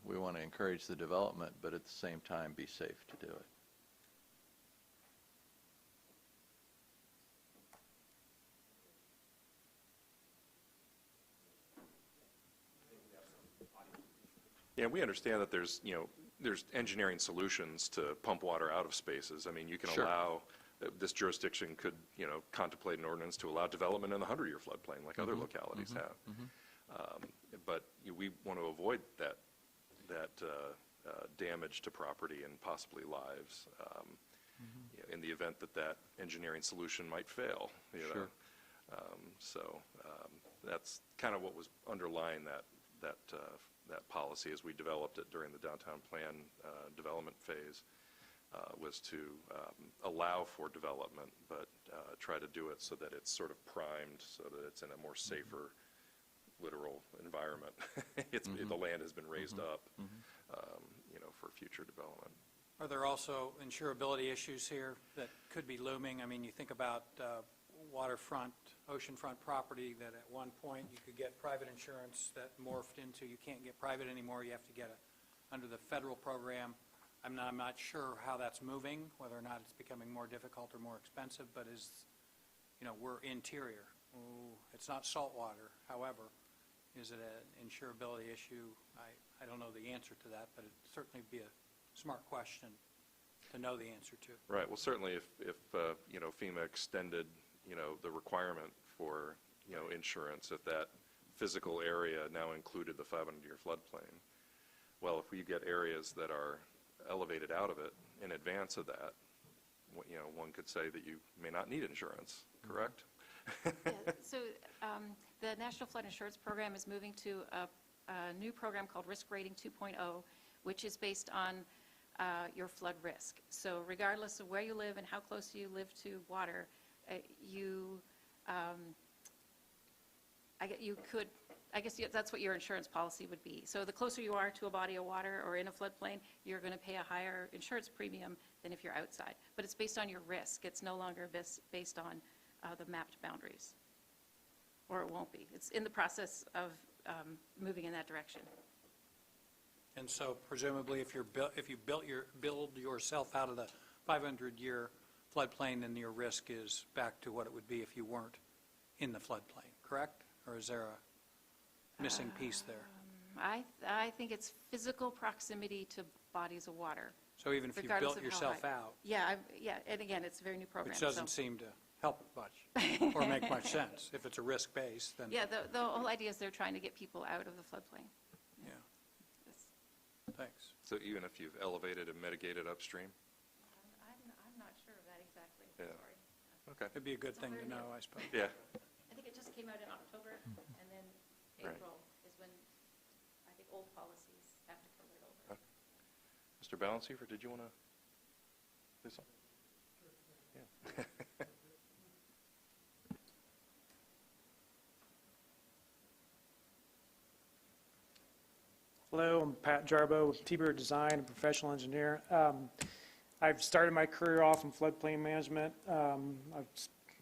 S2: We want to encourage the development, but at the same time, be safe to do it.
S6: Yeah, we understand that there's engineering solutions to pump water out of spaces. I mean, you can
S2: Sure.
S6: allow, this jurisdiction could, contemplate an ordinance to allow development in the 100-year floodplain like other localities have. But we want to avoid that damage to property and possibly lives, you know, in the event that that engineering solution might fail. You know?
S2: Sure.
S6: That's kind of what was underlying that policy as we developed it during the downtown plan development phase, was to allow for development, but try to do it so that it's sort of primed, so that it's in a more safer, literal environment. The land has been raised up, you know, for future development.
S3: Are there also insurability issues here that could be looming? I mean, you think about waterfront, oceanfront property that at one point you could get private insurance that morphed into you can't get private anymore, you have to get it under the federal program. I'm not sure how that's moving, whether or not it's becoming more difficult or more expensive, but you know, we're interior. It's not saltwater, however. Is it an insurability issue? I don't know the answer to that, but it'd certainly be a smart question to know the answer to.
S6: Right. Well, certainly if you know, FEMA extended, you know, the requirement for, you know, insurance, if that physical area now included the 500-year floodplain, well, if we get areas that are elevated out of it in advance of that, you know, one could say that you may not need insurance, correct?
S12: Yeah, so the National Flood Insurance Program is moving to a new program called Risk Rating 2.0, which is based on your flood risk. So regardless of where you live and how close you live to water, that's what your insurance policy would be. So the closer you are to a body of water or in a floodplain, you're going to pay a higher insurance premium than if you're outside. But it's based on your risk. It's no longer based on the mapped boundaries, or it won't be. It's in the process of moving in that direction.
S3: And so presumably if you build yourself out of the 500-year floodplain, then your risk is back to what it would be if you weren't in the floodplain, correct? Or is there a missing piece there?
S12: I think it's physical proximity to bodies of water.
S3: So even if you
S12: regardless
S3: built
S12: of how
S3: yourself
S12: high.
S3: out,
S12: Yeah, and again, it's a very new program.
S3: which doesn't seem to help much or make much sense. If it's a risk base, then
S12: Yeah, the whole idea is they're trying to get people out of the floodplain.
S3: yeah. Thanks.
S6: So even if you've elevated and mitigated upstream?
S12: I'm not sure of that exactly.
S6: Yeah.
S12: Sorry.
S6: Okay.
S3: It'd be a good thing to know, I suppose.
S6: Yeah.
S12: I think it just came out in October, and then
S6: Right.
S12: April is when I think old policies have to convert over.
S6: Mr. Balancey, did you want to say something? Yeah.
S13: Hello, I'm Pat Jarbo with T-Bird Design, a professional engineer. I've started my career off in floodplain management. I've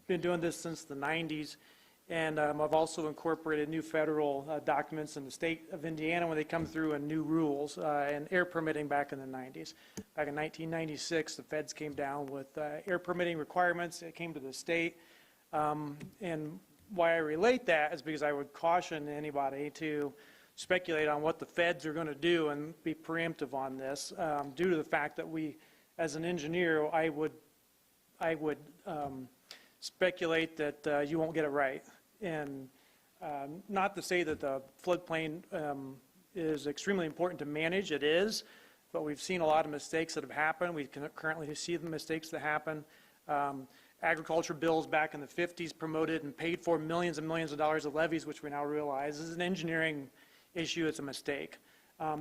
S13: been doing this since the 90s, and I've also incorporated new federal documents in the state of Indiana when they come through and new rules and air permitting back in the 90s. Back in 1996, the feds came down with air permitting requirements. It came to the state, and why I relate that is because I would caution anybody to speculate on what the feds are going to do and be preemptive on this, due to the fact that we, as an engineer, I would speculate that you won't get it right. And not to say that the floodplain is extremely important to manage, it is, but we've seen a lot of mistakes that have happened. We can currently see the mistakes that happen. Agriculture bills back in the 50s promoted and paid for millions and millions of dollars of levies, which we now realize is an engineering issue. It's a mistake.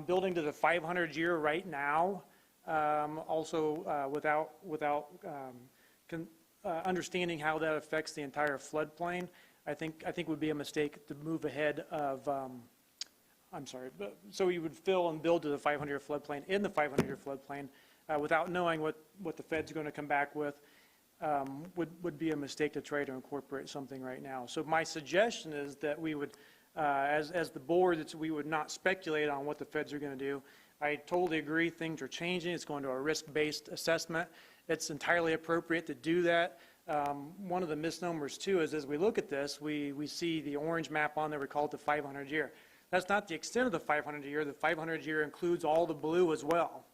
S13: Building to the 500-year right now, also without understanding how that affects the entire floodplain, I think would be a mistake to move ahead of. So you would fill and build to the 500-year floodplain in the 500-year floodplain without knowing what the Fed's going to come back with. Would be a mistake to try to incorporate something right now. So my suggestion is that we would, as the board, we would not speculate on what the feds are going to do. I totally agree things are changing. It's going to a risk-based assessment. It's entirely appropriate to do that. One of the misnomers, too, is as we look at this, we see the orange map on there. We call it the 500-year. That's not the extent of the 500-year. The 500-year includes all the blue as well.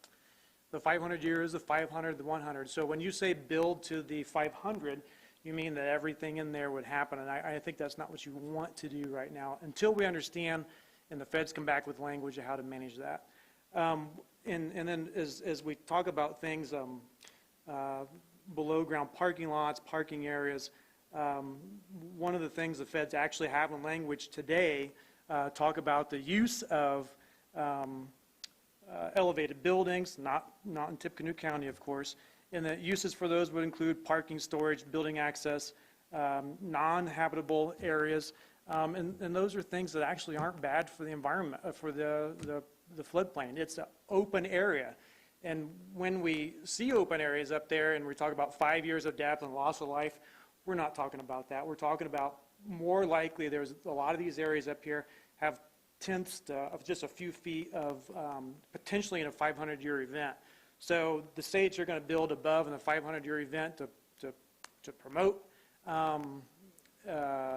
S13: The 500-year is the 500, the 100. So when you say build to the 500, you mean that everything in there would happen. And I think that's not what you want to do right now until we understand and the feds come back with language of how to manage that. And then as we talk about things, below ground parking lots, parking areas, one of the things the feds actually have in language today talk about the use of elevated buildings, not in Tippecanoe County, of course, and the uses for those would include parking, storage, building access, non-habitable areas, and those are things that actually aren't bad for the environment, for the floodplain. It's an open area. And when we see open areas up there and we talk about 5 years of depth and loss of life, we're not talking about that. We're talking about more likely there's a lot of these areas up here have tenths of just a few feet of potentially in a 500-year event. So the states are going to build above in a 500-year event to promote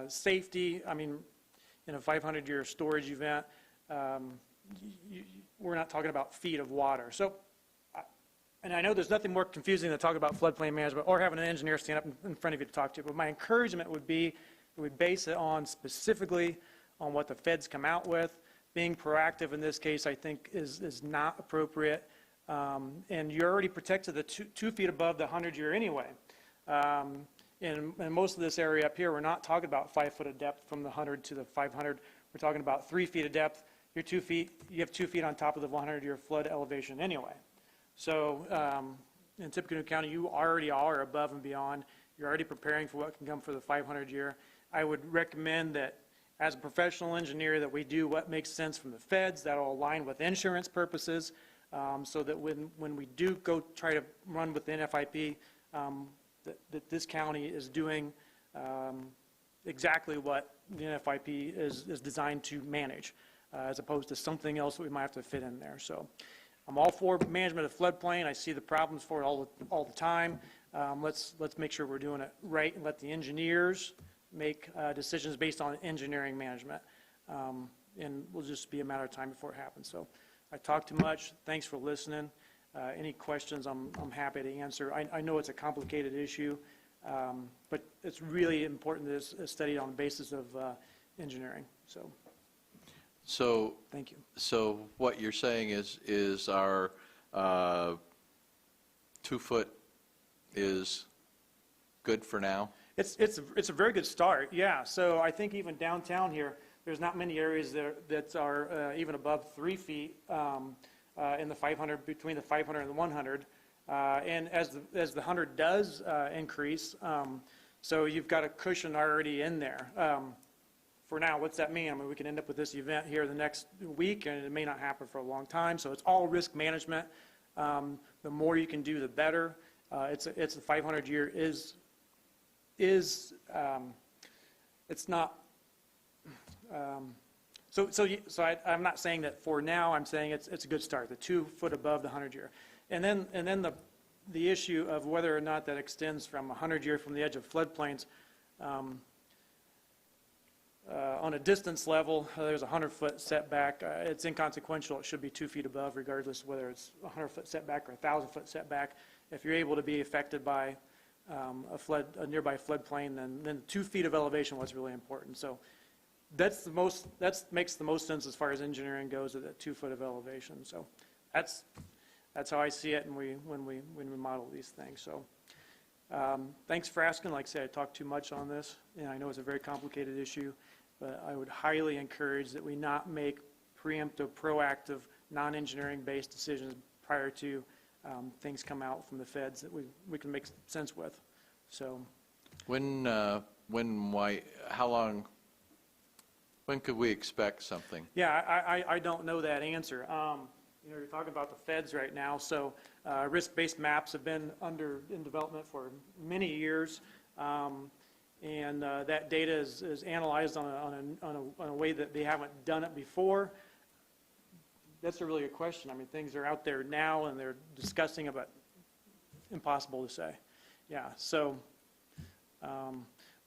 S13: safety. I mean, in a 500-year storage event, we're not talking about feet of water. So, and I know there's nothing more confusing than talking about floodplain management or having an engineer stand up in front of you to talk to, but my encouragement would be that we base it on specifically on what the feds come out with. Being proactive in this case, I think, is not appropriate. And you're already protected the 2 feet above the 100-year anyway. In most of this area up here, we're not talking about 5 foot of depth from the 100 to the 500. We're talking about 3 feet of depth. You're 2 feet. You have 2 feet on top of the 100-year flood elevation anyway. So in Tippecanoe County, you already are above and beyond. You're already preparing for what can come for the 500-year. I would recommend that as a professional engineer that we do what makes sense from the feds that will align with insurance purposes, so that when we do go try to run with the NFIP, that this county is doing exactly what the NFIP is designed to manage, as opposed to something else that we might have to fit in there. So I'm all for management of floodplain. I see the problems for it all the time. Let's make sure we're doing it right and let the engineers make decisions based on engineering management. And we'll just be a matter of time before it happens. So I talked too much. Thanks for listening. Any questions, I'm happy to answer. I know it's a complicated issue, but it's really important that it's studied on the basis of engineering. So thank you.
S2: So what you're saying is our 2 foot is good for now?
S13: It's a very good start, yeah. So I think even downtown here, there's not many areas that are even above 3 feet in the 500, between the 500 and the 100. And as the 100 does increase, so you've got a cushion already in there. For now, what's that mean? I mean, we can end up with this event here the next week, and it may not happen for a long time. So it's all risk management. The more you can do, the better. It's the 500-year is it's not. So I'm not saying that for now. I'm saying it's a good start. The 2 foot above the 100-year, and then the issue of whether or not that extends from 100-year from the edge of floodplains. On a distance level, there's a 100-foot setback. It's inconsequential. It should be 2 feet above, regardless of whether it's a 100-foot setback or a 1,000-foot setback. If you're able to be affected by a nearby floodplain, then 2 feet of elevation was really important. So that makes the most sense as far as engineering goes, at that 2 foot of elevation. So that's how I see it, and when we model these things. So. Thanks for asking. Like I said, I talked too much on this, and I know it's a very complicated issue, but I would highly encourage that we not make preemptive, proactive, non-engineering based decisions prior to things come out from the feds that we can make sense with. So,
S2: how long? When could we expect something?
S13: Yeah, I don't know that answer. You're talking about the feds right now, so risk-based maps have been in development for many years, and that data is analyzed on a way that they haven't done it before. That's a really good question. I mean, things are out there now, and they're discussing it, but impossible to say. Yeah, so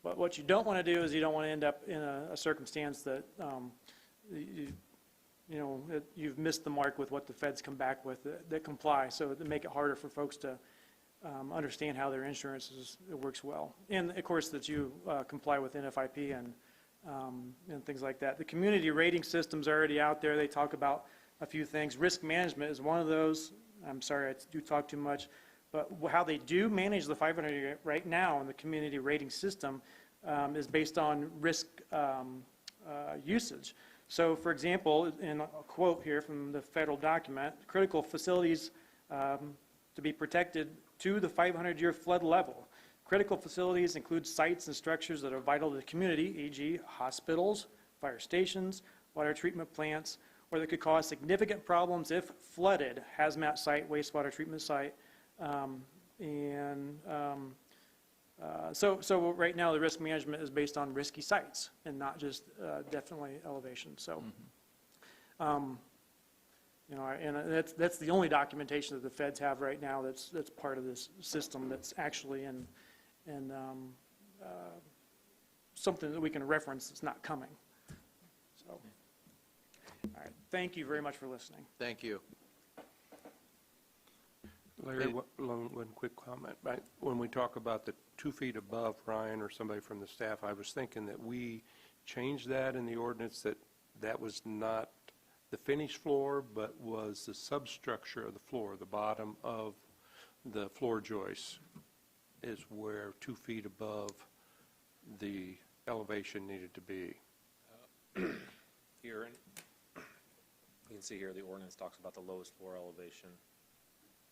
S13: but what you don't want to do is you don't want to end up in a circumstance that you've missed the mark with what the feds come back with that comply, so to make it harder for folks to understand how their insurance works well. And, of course, that you comply with NFIP and things like that. The community rating system's already out there. They talk about a few things. Risk management is one of those. I'm sorry, I do talk too much, but how they do manage the 500 right now in the community rating system is based on risk usage. So, for example, in a quote here from the federal document, critical facilities to be protected to the 500-year flood level. Critical facilities include sites and structures that are vital to the community, e.g. hospitals, fire stations, water treatment plants, or that could cause significant problems if flooded, hazmat site, wastewater treatment site. So right now the risk management is based on risky sites and not just definitely elevation. So, you know, and that's the only documentation that the feds have right now that's part of this system that's actually in something that we can reference that's not coming. So, all right, thank you very much for listening.
S2: Thank you.
S4: Larry, one quick comment. When we talk about the 2 feet above, Ryan or somebody from the staff, I was thinking that we changed that in the ordinance, that was not the finished floor, but was the substructure of the floor, the bottom of the floor joist is where 2 feet above the elevation needed to be.
S11: Here, you can see here the ordinance talks about the lowest floor elevation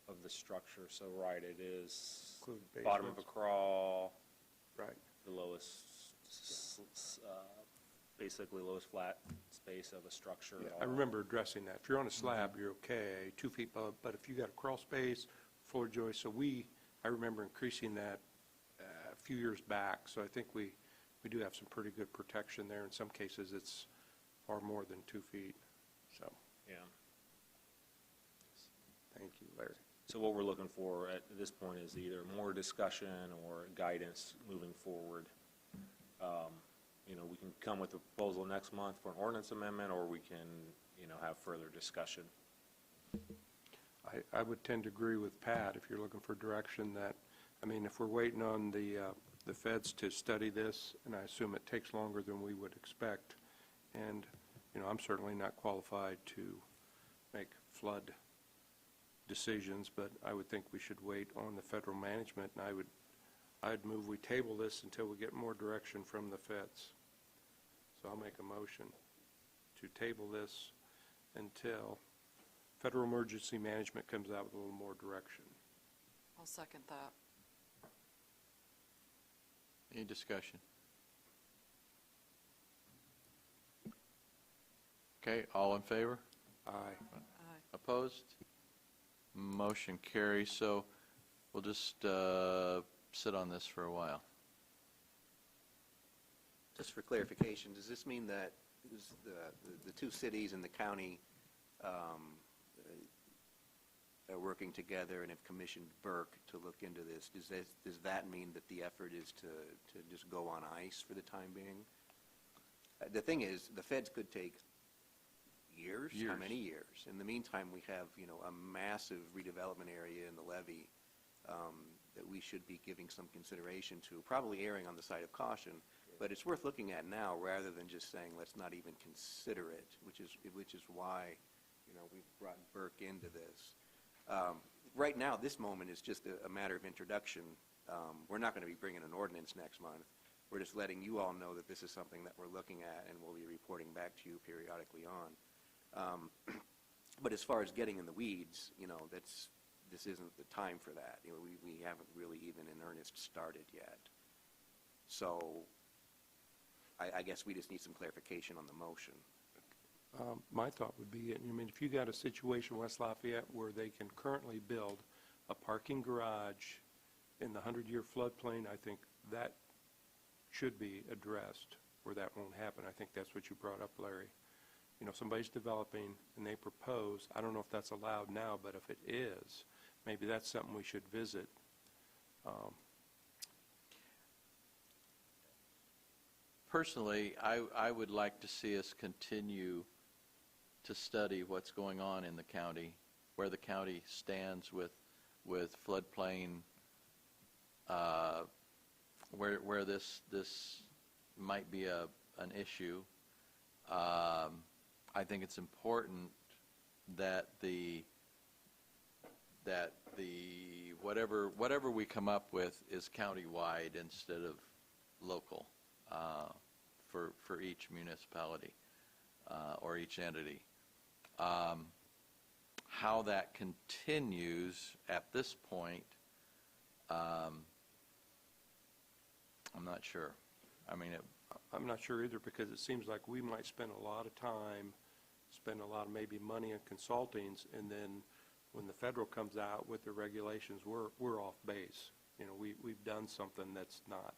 S11: of the structure. So, right, it is bottom of a crawl,
S4: right,
S11: the lowest, basically lowest flat space of a structure.
S4: Yeah, I remember addressing that. If you're on a slab, you're okay, 2 feet above, but if you got a crawl space, floor joist, so I remember increasing that a few years back, so I think we do have some pretty good protection there. In some cases, it's far more than 2 feet, so.
S11: Yeah.
S4: Thank you, Larry.
S11: So what we're looking for at this point is either more discussion or guidance moving forward. You know, we can come with a proposal next month for an ordinance amendment, or we can, you know, have further discussion.
S4: I would tend to agree with Pat if you're looking for direction that, I mean, if we're waiting on the feds to study this, and I assume it takes longer than we would expect, and, you know, I'm certainly not qualified to make flood decisions, but I would think we should wait on the federal management, and I'd move we table this until we get more direction from the feds. So I'll make a motion to table this until federal emergency management comes out with a little more direction.
S10: I'll second that.
S2: Any discussion? Okay, all in favor?
S4: Aye.
S10: Aye.
S2: Opposed? Motion carries. So we'll just sit on this for a while.
S5: Just for clarification, does this mean that the two cities and the county are working together and have commissioned Burke to look into this? Does that mean that the effort is to just go on ice for the time being? The thing is, the feds could take years. How many years? In the meantime, we have, you know, a massive redevelopment area in the levee that we should be giving some consideration to, probably erring on the side of caution. But it's worth looking at now rather than just saying let's not even consider it, which is why, you know, we've brought Burke into this. Right now, this moment is just a matter of introduction. We're not going to be bringing an ordinance next month. We're just letting you all know that this is something that we're looking at, and we'll be reporting back to you periodically on. But as far as getting in the weeds, you know, this isn't the time for that. You know, we haven't really even in earnest started yet. So I guess we just need some clarification on the motion.
S4: My thought would be, I mean, if you got a situation in West Lafayette where they can currently build a parking garage in the 100-year floodplain, I think that should be addressed where that won't happen. I think that's what you brought up, Larry. You know, somebody's developing and they propose, I don't know if that's allowed now, but if it is, maybe that's something we should visit.
S2: Personally, I would like to see us continue to study what's going on in the county, where the county stands with floodplain, where this might be an issue. I think it's important that whatever we come up with is countywide instead of local for each municipality or each entity. How that continues at this point, I'm not sure. I mean,
S4: I'm not sure either, because it seems like we might spend a lot of time, spend a lot of maybe money on consultings, and then when the federal comes out with the regulations, we're off base. You know, we've done something that's not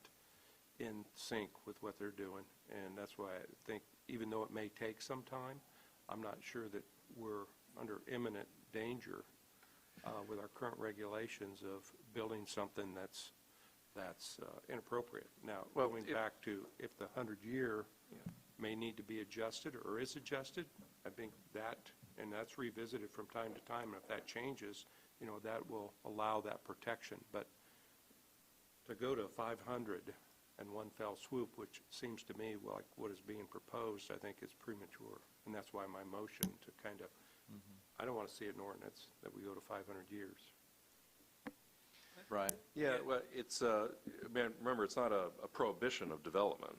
S4: in sync with what they're doing, and that's why I think, even though it may take some time, I'm not sure that we're under imminent danger with our current regulations of building something that's inappropriate. Now, going back to if the 100-year may need to be adjusted or is adjusted, I think that's revisited from time to time, and if that changes, that will allow that protection. But to go to 500 in one fell swoop, which seems to me like what is being proposed, I think is premature, and that's why my motion to kind of, I don't want to see an ordinance that we go to 500 years.
S2: right.
S6: Yeah, well, it's, remember, it's not a prohibition of development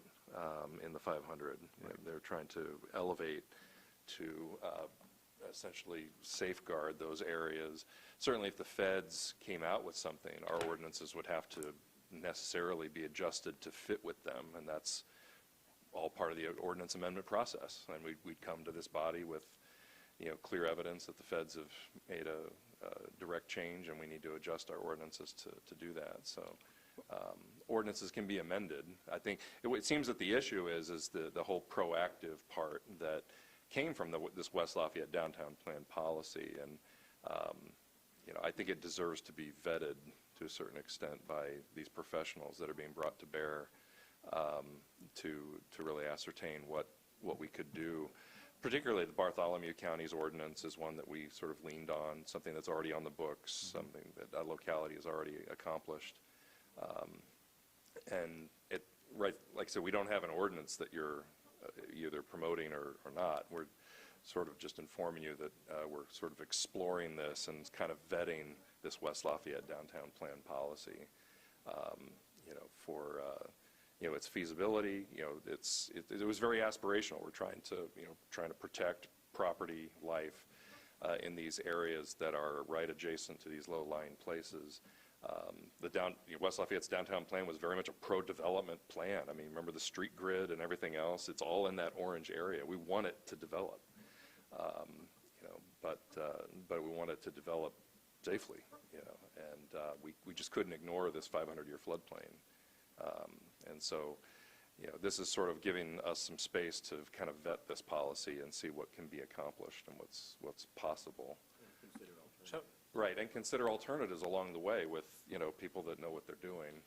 S6: in the 500. Right. They're trying to elevate to essentially safeguard those areas. Certainly, if the feds came out with something, our ordinances would have to necessarily be adjusted to fit with them, and that's all part of the ordinance amendment process. And we'd come to this body with, clear evidence that the feds have made a direct change, and we need to adjust our ordinances to do that. So ordinances can be amended. I think it seems that the issue is the whole proactive part that came from this West Lafayette downtown plan policy, and I think it deserves to be vetted to a certain extent by these professionals that are being brought to bear to really ascertain what we could do. Particularly the Bartholomew County's ordinance is one that we sort of leaned on, something that's already on the books, something that a locality has already accomplished. And like I said, we don't have an ordinance that you're either promoting or not. We're sort of just informing you that we're sort of exploring this and kind of vetting this West Lafayette downtown plan policy, for its feasibility. It was very aspirational. We're trying to protect property, life in these areas that are right adjacent to these low-lying places. West Lafayette's downtown plan was very much a pro-development plan. I mean, remember the street grid and everything else? It's all in that orange area. We want it to develop, but we want it to develop safely, and we just couldn't ignore this 500-year floodplain. And so, this is sort of giving us some space to kind of vet this policy and see what can be accomplished and what's possible.
S3: So,
S6: right, and consider alternatives along the way with, people that know what they're doing.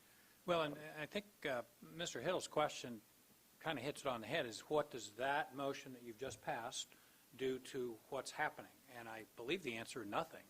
S3: well, and I think Mr. Hiddle's question kind of hits it on the head, is what does that motion that you've just passed do to what's happening? And I believe the answer, nothing,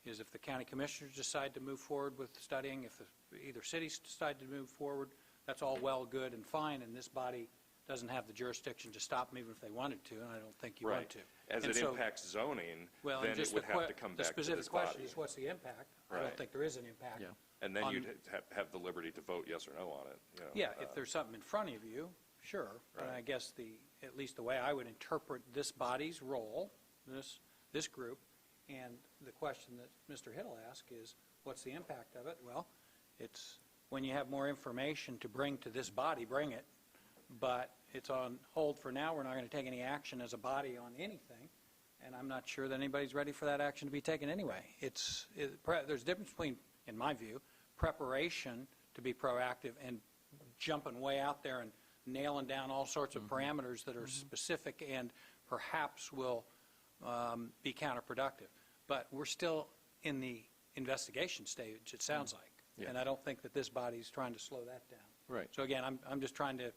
S3: is if the county commissioners decide to move forward with studying, if either cities decide to move forward, that's all well, good, and fine, and this body doesn't have the jurisdiction to stop them even if they wanted to, and I don't think you want to.
S6: As
S3: And
S6: it
S3: so,
S6: impacts zoning,
S3: well,
S6: then
S3: and
S6: it
S3: just
S6: would have to come back to this
S3: The
S6: body.
S3: specific question is, what's the impact? I don't
S6: Right.
S3: think there is an impact.
S2: Yeah.
S6: And then
S3: on-
S6: you'd have the liberty to vote yes or no on it.
S3: Yeah, if there's something in front of you, sure. But
S6: Right.
S3: I guess at least the way I would interpret this body's role, this group, and the question that Mr. Hiddle asked is, what's the impact of it? Well, it's when you have more information to bring to this body, bring it. But it's on hold for now. We're not going to take any action as a body on anything. And I'm not sure that anybody's ready for that action to be taken anyway. There's a difference between, in my view, preparation to be proactive and jumping way out there and nailing down all sorts of parameters that are specific and perhaps will be counterproductive. But we're still in the investigation stage, it sounds like.
S2: Yeah.
S3: And I don't think that this body's trying to slow that down.
S2: Right.
S3: So again, I'm just trying to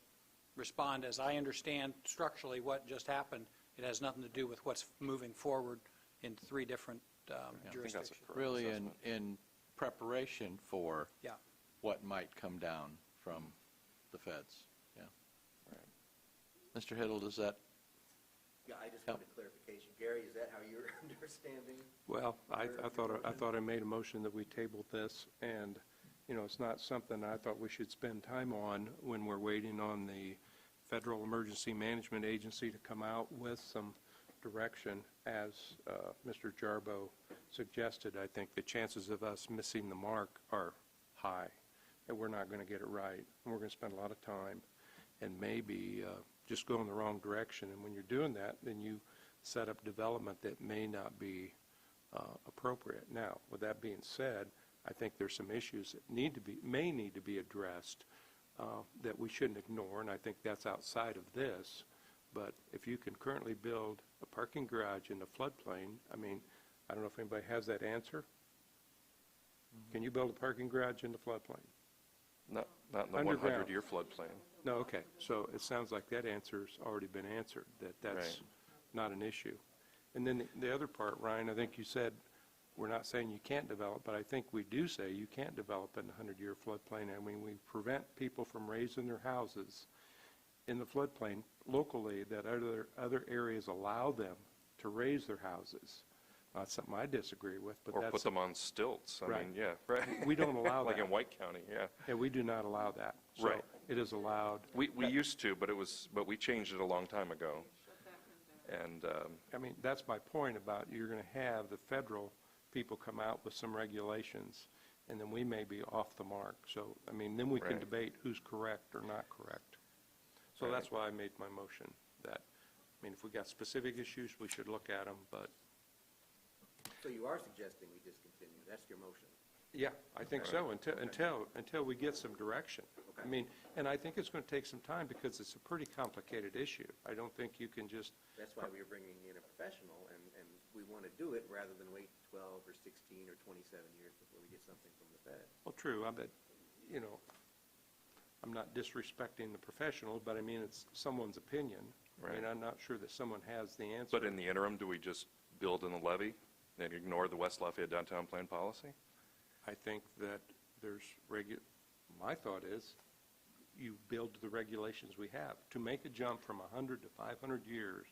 S3: respond as I understand structurally what just happened. It has nothing to do with what's moving forward in three different jurisdictions.
S2: Really in preparation for
S3: Yeah.
S2: what might come down from the feds. Yeah. Mr. Hiddle, does that?
S5: Yeah, I just
S2: Yep.
S5: wanted clarification. Gary, is that how you're
S4: Well, I thought I made a motion that we tabled this, and, you know, it's not something I thought we should spend time on when we're waiting on the Federal Emergency Management Agency to come out with some direction, as Mr. Jarbo suggested. I think the chances of us missing the mark are high, and we're not going to get it right, and we're going to spend a lot of time and maybe just go in the wrong direction. And when you're doing that, then you set up development that may not be appropriate. Now, with that being said, I think there's some issues that may need to be addressed that we shouldn't ignore, and I think that's outside of this. But if you can currently build a parking garage in the floodplain, I mean, I don't know if anybody has that answer. Can you build a parking garage in the floodplain?
S6: Not in the
S4: Underground.
S6: 100-year floodplain.
S4: No, okay. So it sounds like that answer's already been answered, that's
S6: Right.
S4: not an issue. And then the other part, Ryan, I think you said, we're not saying you can't develop, but I think we do say you can't develop in the 100-year floodplain. I mean, we prevent people from raising their houses in the floodplain locally, that other areas allow them to raise their houses. Not something I disagree with, but
S6: Or
S4: that's...
S6: put them on stilts. I
S4: Right.
S6: mean, yeah, right.
S4: We don't allow
S6: Like
S4: that.
S6: in White County, yeah.
S4: Yeah, we do not allow that. So
S6: Right.
S4: it is allowed.
S6: We used to, but we changed it a long time ago. And,
S4: I mean, that's my point about you're going to have the federal people come out with some regulations, and then we may be off the mark. So, I mean, then we can
S6: Right.
S4: debate who's correct or not correct. So
S6: Right.
S4: that's why I made my motion that, I mean, if we got specific issues, we should look at them, but,
S5: So you are suggesting we discontinue, that's your motion?
S4: yeah, I think so, until we get some direction. I mean, and I think it's going to take some time because it's a pretty complicated issue. I don't think you can just,
S5: That's why we were bringing in a professional, and we want to do it rather than wait 12 or 16 or 27 years before we get something from the Fed.
S4: well, true, I bet, you know, I'm not disrespecting the professional, but I mean, it's someone's opinion. I mean,
S6: Right.
S4: I'm not sure that someone has the answer.
S6: but in the interim, do we just build in the levee and ignore the West Lafayette downtown plan policy?
S4: I think that there's my thought is, you build to the regulations we have. To make a jump from 100 to 500 years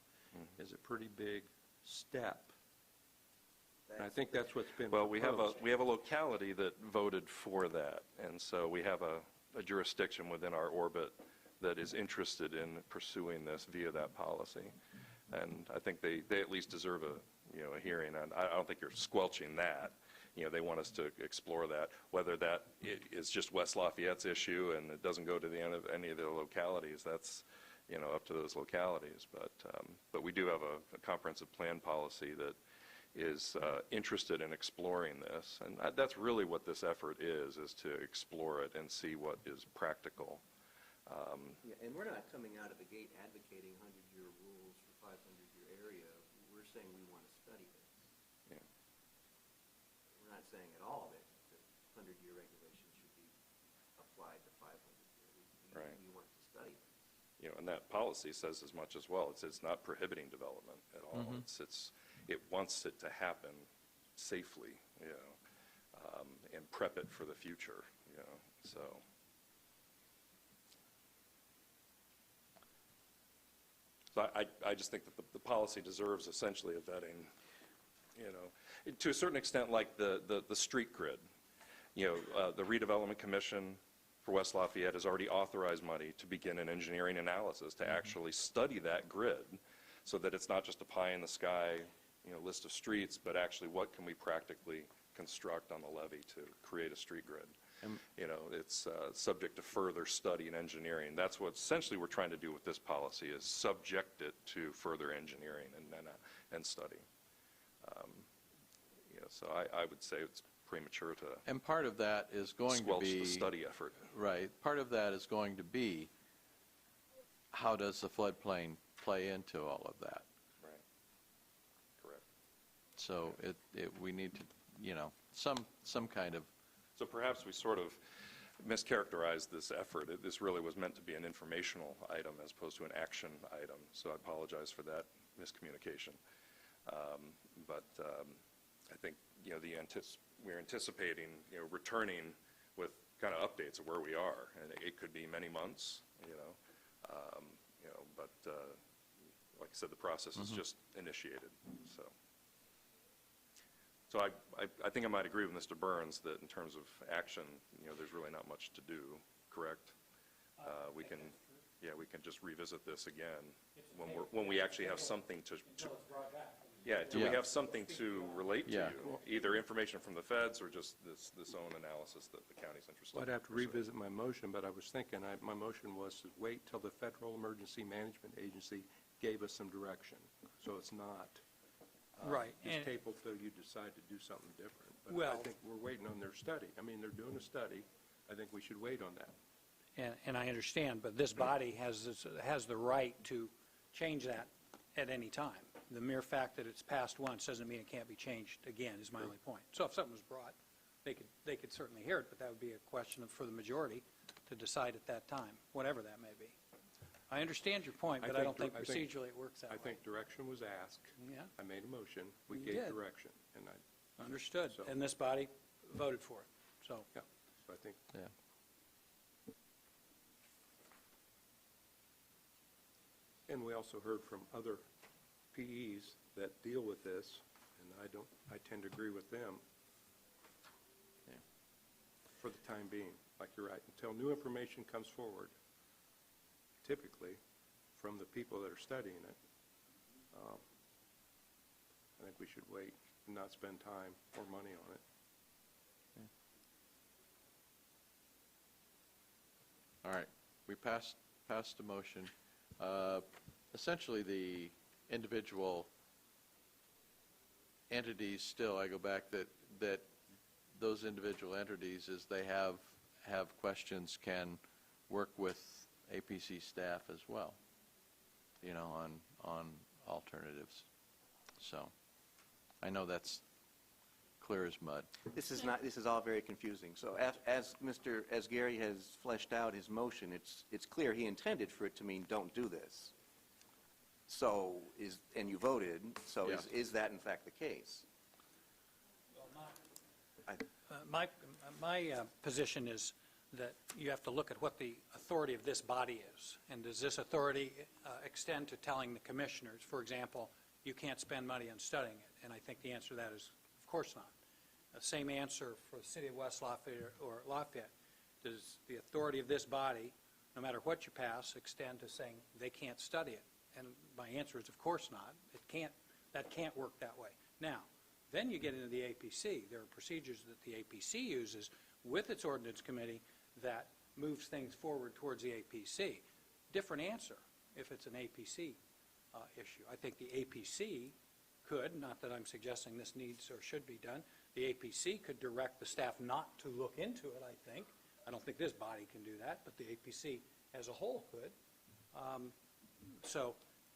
S4: is a pretty big step. And I think that's what's been
S6: Well,
S4: proposed.
S6: we have a locality that voted for that, and so we have a jurisdiction within our orbit that is interested in pursuing this via that policy. And I think they at least deserve a hearing, and I don't think you're squelching that. You know, they want us to explore that, whether that is just West Lafayette's issue and it doesn't go to the end of any of the localities, that's, up to those localities. But we do have a comprehensive plan policy that is interested in exploring this, and that's really what this effort is to explore it and see what is practical.
S5: Yeah, and we're not coming out of the gate advocating 100-year rules for 500-year area. We're saying we want to study this.
S6: Yeah.
S5: We're not saying at all that 100-year regulations should be applied to 500-year.
S6: Right.
S5: We want to study this.
S6: And that policy says as much as well. It's not prohibiting development at all. It wants it to happen safely, and prep it for the future, so. So I just think that the policy deserves essentially a vetting, to a certain extent like the street grid. The Redevelopment Commission for West Lafayette has already authorized money to begin an engineering analysis to actually study that grid so that it's not just a pie in the sky, list of streets, but actually what can we practically construct on the levee to create a street grid. It's subject to further study and engineering. That's what essentially we're trying to do with this policy, is subject it to further engineering and study. So I would say it's premature to
S2: And part of that is going to
S6: squelch
S2: be...
S6: the study effort.
S2: Right. Part of that is going to be, how does the floodplain play into all of that?
S6: Right. Correct.
S2: So we need to, some kind of...
S6: So perhaps we sort of mischaracterized this effort. This really was meant to be an informational item as opposed to an action item. So I apologize for that miscommunication. But I think, we're anticipating, returning with kind of updates of where we are. And it could be many months, but like I said, the process is just initiated, so. So I think I might agree with Mr. Burns that in terms of action, there's really not much to do, correct? We can, we can just revisit this again when we actually have something to we have something to relate to you, either information from the feds or just this own analysis that the county's interested in.
S4: I'd have to revisit my motion, but I was thinking, my motion was to wait till the Federal Emergency Management Agency gave us some direction. So it's not
S3: Right.
S4: just tabled till you decide to do something different. But I
S3: Well-
S4: think we're waiting on their study. I mean, they're doing a study. I think we should wait on that.
S3: And I understand, but this body has the right to change that at any time. The mere fact that it's passed once doesn't mean it can't be changed again, is my only point. So if something was brought, they could certainly hear it, but that would be a question for the majority to decide at that time, whatever that may be. I understand your point, but I don't think procedurally it works that way.
S4: I think direction was asked.
S3: Yeah.
S4: I made a motion. We
S3: You
S4: gave
S3: did.
S4: direction. And
S3: Understood.
S4: So-
S3: And this body voted for it, so.
S4: yeah, so I think
S2: Yeah.
S4: And we also heard from other PEs that deal with this, and I tend to agree with them for the time being. Like you're right, until new information comes forward, typically from the people that are studying it, I think we should wait and not spend time or money on it.
S2: All right, we passed a motion. Essentially, the individual entities still, I go back, that those individual entities, as they have questions, can work with APC staff as well, on alternatives. So, I know that's clear as mud.
S5: This is all very confusing. So as Gary has fleshed out his motion, it's clear he intended for it to mean don't do this. So and you voted, so
S2: Yeah.
S5: is that in fact the case?
S3: My position is that you have to look at what the authority of this body is. And does this authority extend to telling the commissioners, for example, you can't spend money on studying it? And I think the answer to that is, of course not. The same answer for the city of West Lafayette or Lafayette. Does the authority of this body, no matter what you pass, extend to saying they can't study it? And my answer is, of course not. That can't work that way. Now, then you get into the APC. There are procedures that the APC uses with its ordinance committee that moves things forward towards the APC. Different answer if it's an APC issue. I think the APC could, not that I'm suggesting this needs or should be done, the APC could direct the staff not to look into it, I think. I don't think this body can do that, but the APC as a whole could.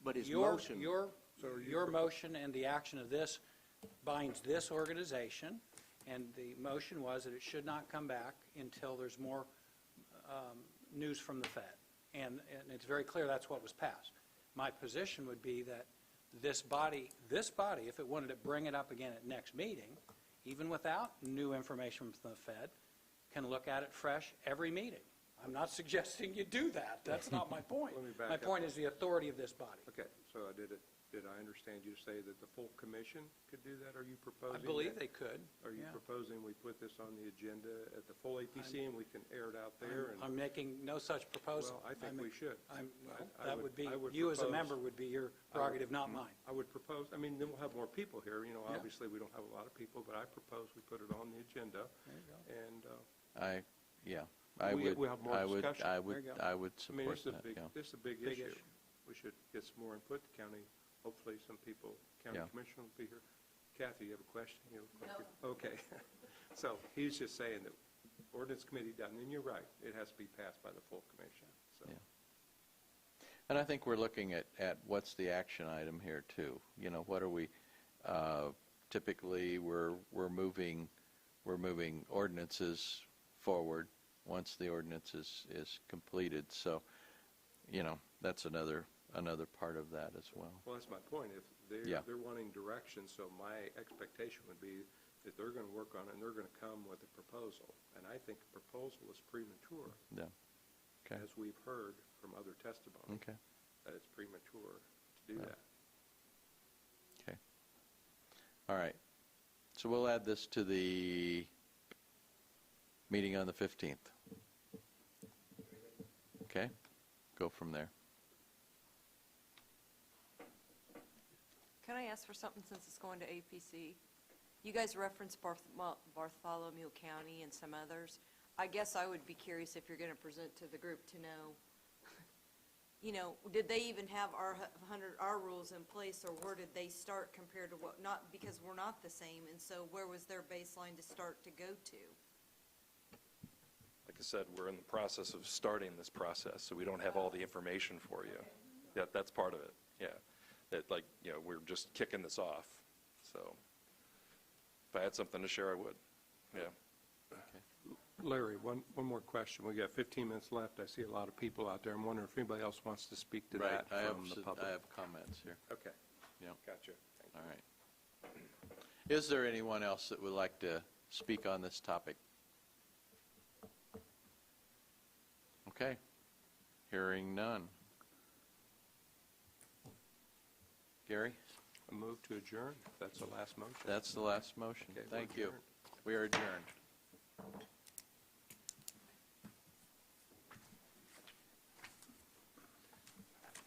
S5: But his
S3: your
S5: motion-
S3: your motion and the action of this binds this organization, and the motion was that it should not come back until there's more news from the Fed. And it's very clear that's what was passed. My position would be that this body, if it wanted to bring it up again at next meeting, even without new information from the Fed, can look at it fresh every meeting. I'm not suggesting you do that. That's not my point.
S4: Let me back
S3: My
S4: up.
S3: point is the authority of this body.
S4: Okay, so did I understand you to say that the full commission could do that? Are you proposing
S3: I believe
S4: that?
S3: they could.
S4: Are you
S3: yeah.
S4: proposing we put this on the agenda at the full APC and we can air it out there?
S3: I'm making no such proposal.
S4: Well, I think we should.
S3: That would be,
S4: I would
S3: you as a
S4: propose-
S3: member would be your prerogative, not mine.
S4: I would propose, then we'll have more people here.
S3: Yeah.
S4: Obviously, we don't have a lot of people, but I propose we put it on the agenda.
S3: There you go.
S4: And,
S2: I
S4: We'll have more
S2: would,
S4: discussion.
S2: I
S3: There
S2: would,
S3: you go.
S2: I would
S4: I mean,
S2: support that, yeah.
S4: this is a big
S3: Big
S4: issue.
S3: issue.
S4: We should get some more input. The county, hopefully some people, county
S2: Yeah.
S4: commissioner will be here. Kathy, you have a question? Okay. So he's just saying that ordinance committee done, and you're right, it has to be passed by the full commission, so.
S2: Yeah. And I think we're looking at what's the action item here, too. What are we, typically, we're moving ordinances forward once the ordinance is completed. So, that's another part of that as well.
S4: Well, that's my point. If they're wanting direction, so my expectation would be that they're going to work on it and they're going to come with a proposal. And I think a proposal is premature,
S2: Yeah. Okay.
S4: as we've heard from other testimony,
S2: Okay.
S4: that it's premature to do
S2: Yeah.
S4: that.
S2: Okay. All right. So we'll add this to the meeting on the 15th. Okay? Go from there.
S10: Can I ask for something since it's going to APC? You guys referenced Bartholomew County and some others. I guess I would be curious if you're going to present to the group to know, you know, did they even have our rules in place, or where did they start compared to what, not, because we're not the same, and so where was their baseline to start to go to?
S6: Like I said, we're in the process of starting this process, so we don't have all the information for you. Yeah, that's part of it, yeah. That, like, you know, we're just kicking this off, so if I had something to share, I would, yeah.
S4: Larry, one more question. We got 15 minutes left. I see a lot of people out there. I'm wondering if anybody else wants to speak to that from the public.
S2: I have comments here.
S4: Okay.
S2: Yeah.
S4: Gotcha. Thank you.
S2: All right. Is there anyone else that would like to speak on this topic? Okay. Hearing none. Gary?
S4: A move to adjourn. That's the last motion.
S2: That's the last motion.
S4: Okay, we're
S2: Thank you.
S4: adjourned.
S2: We are adjourned.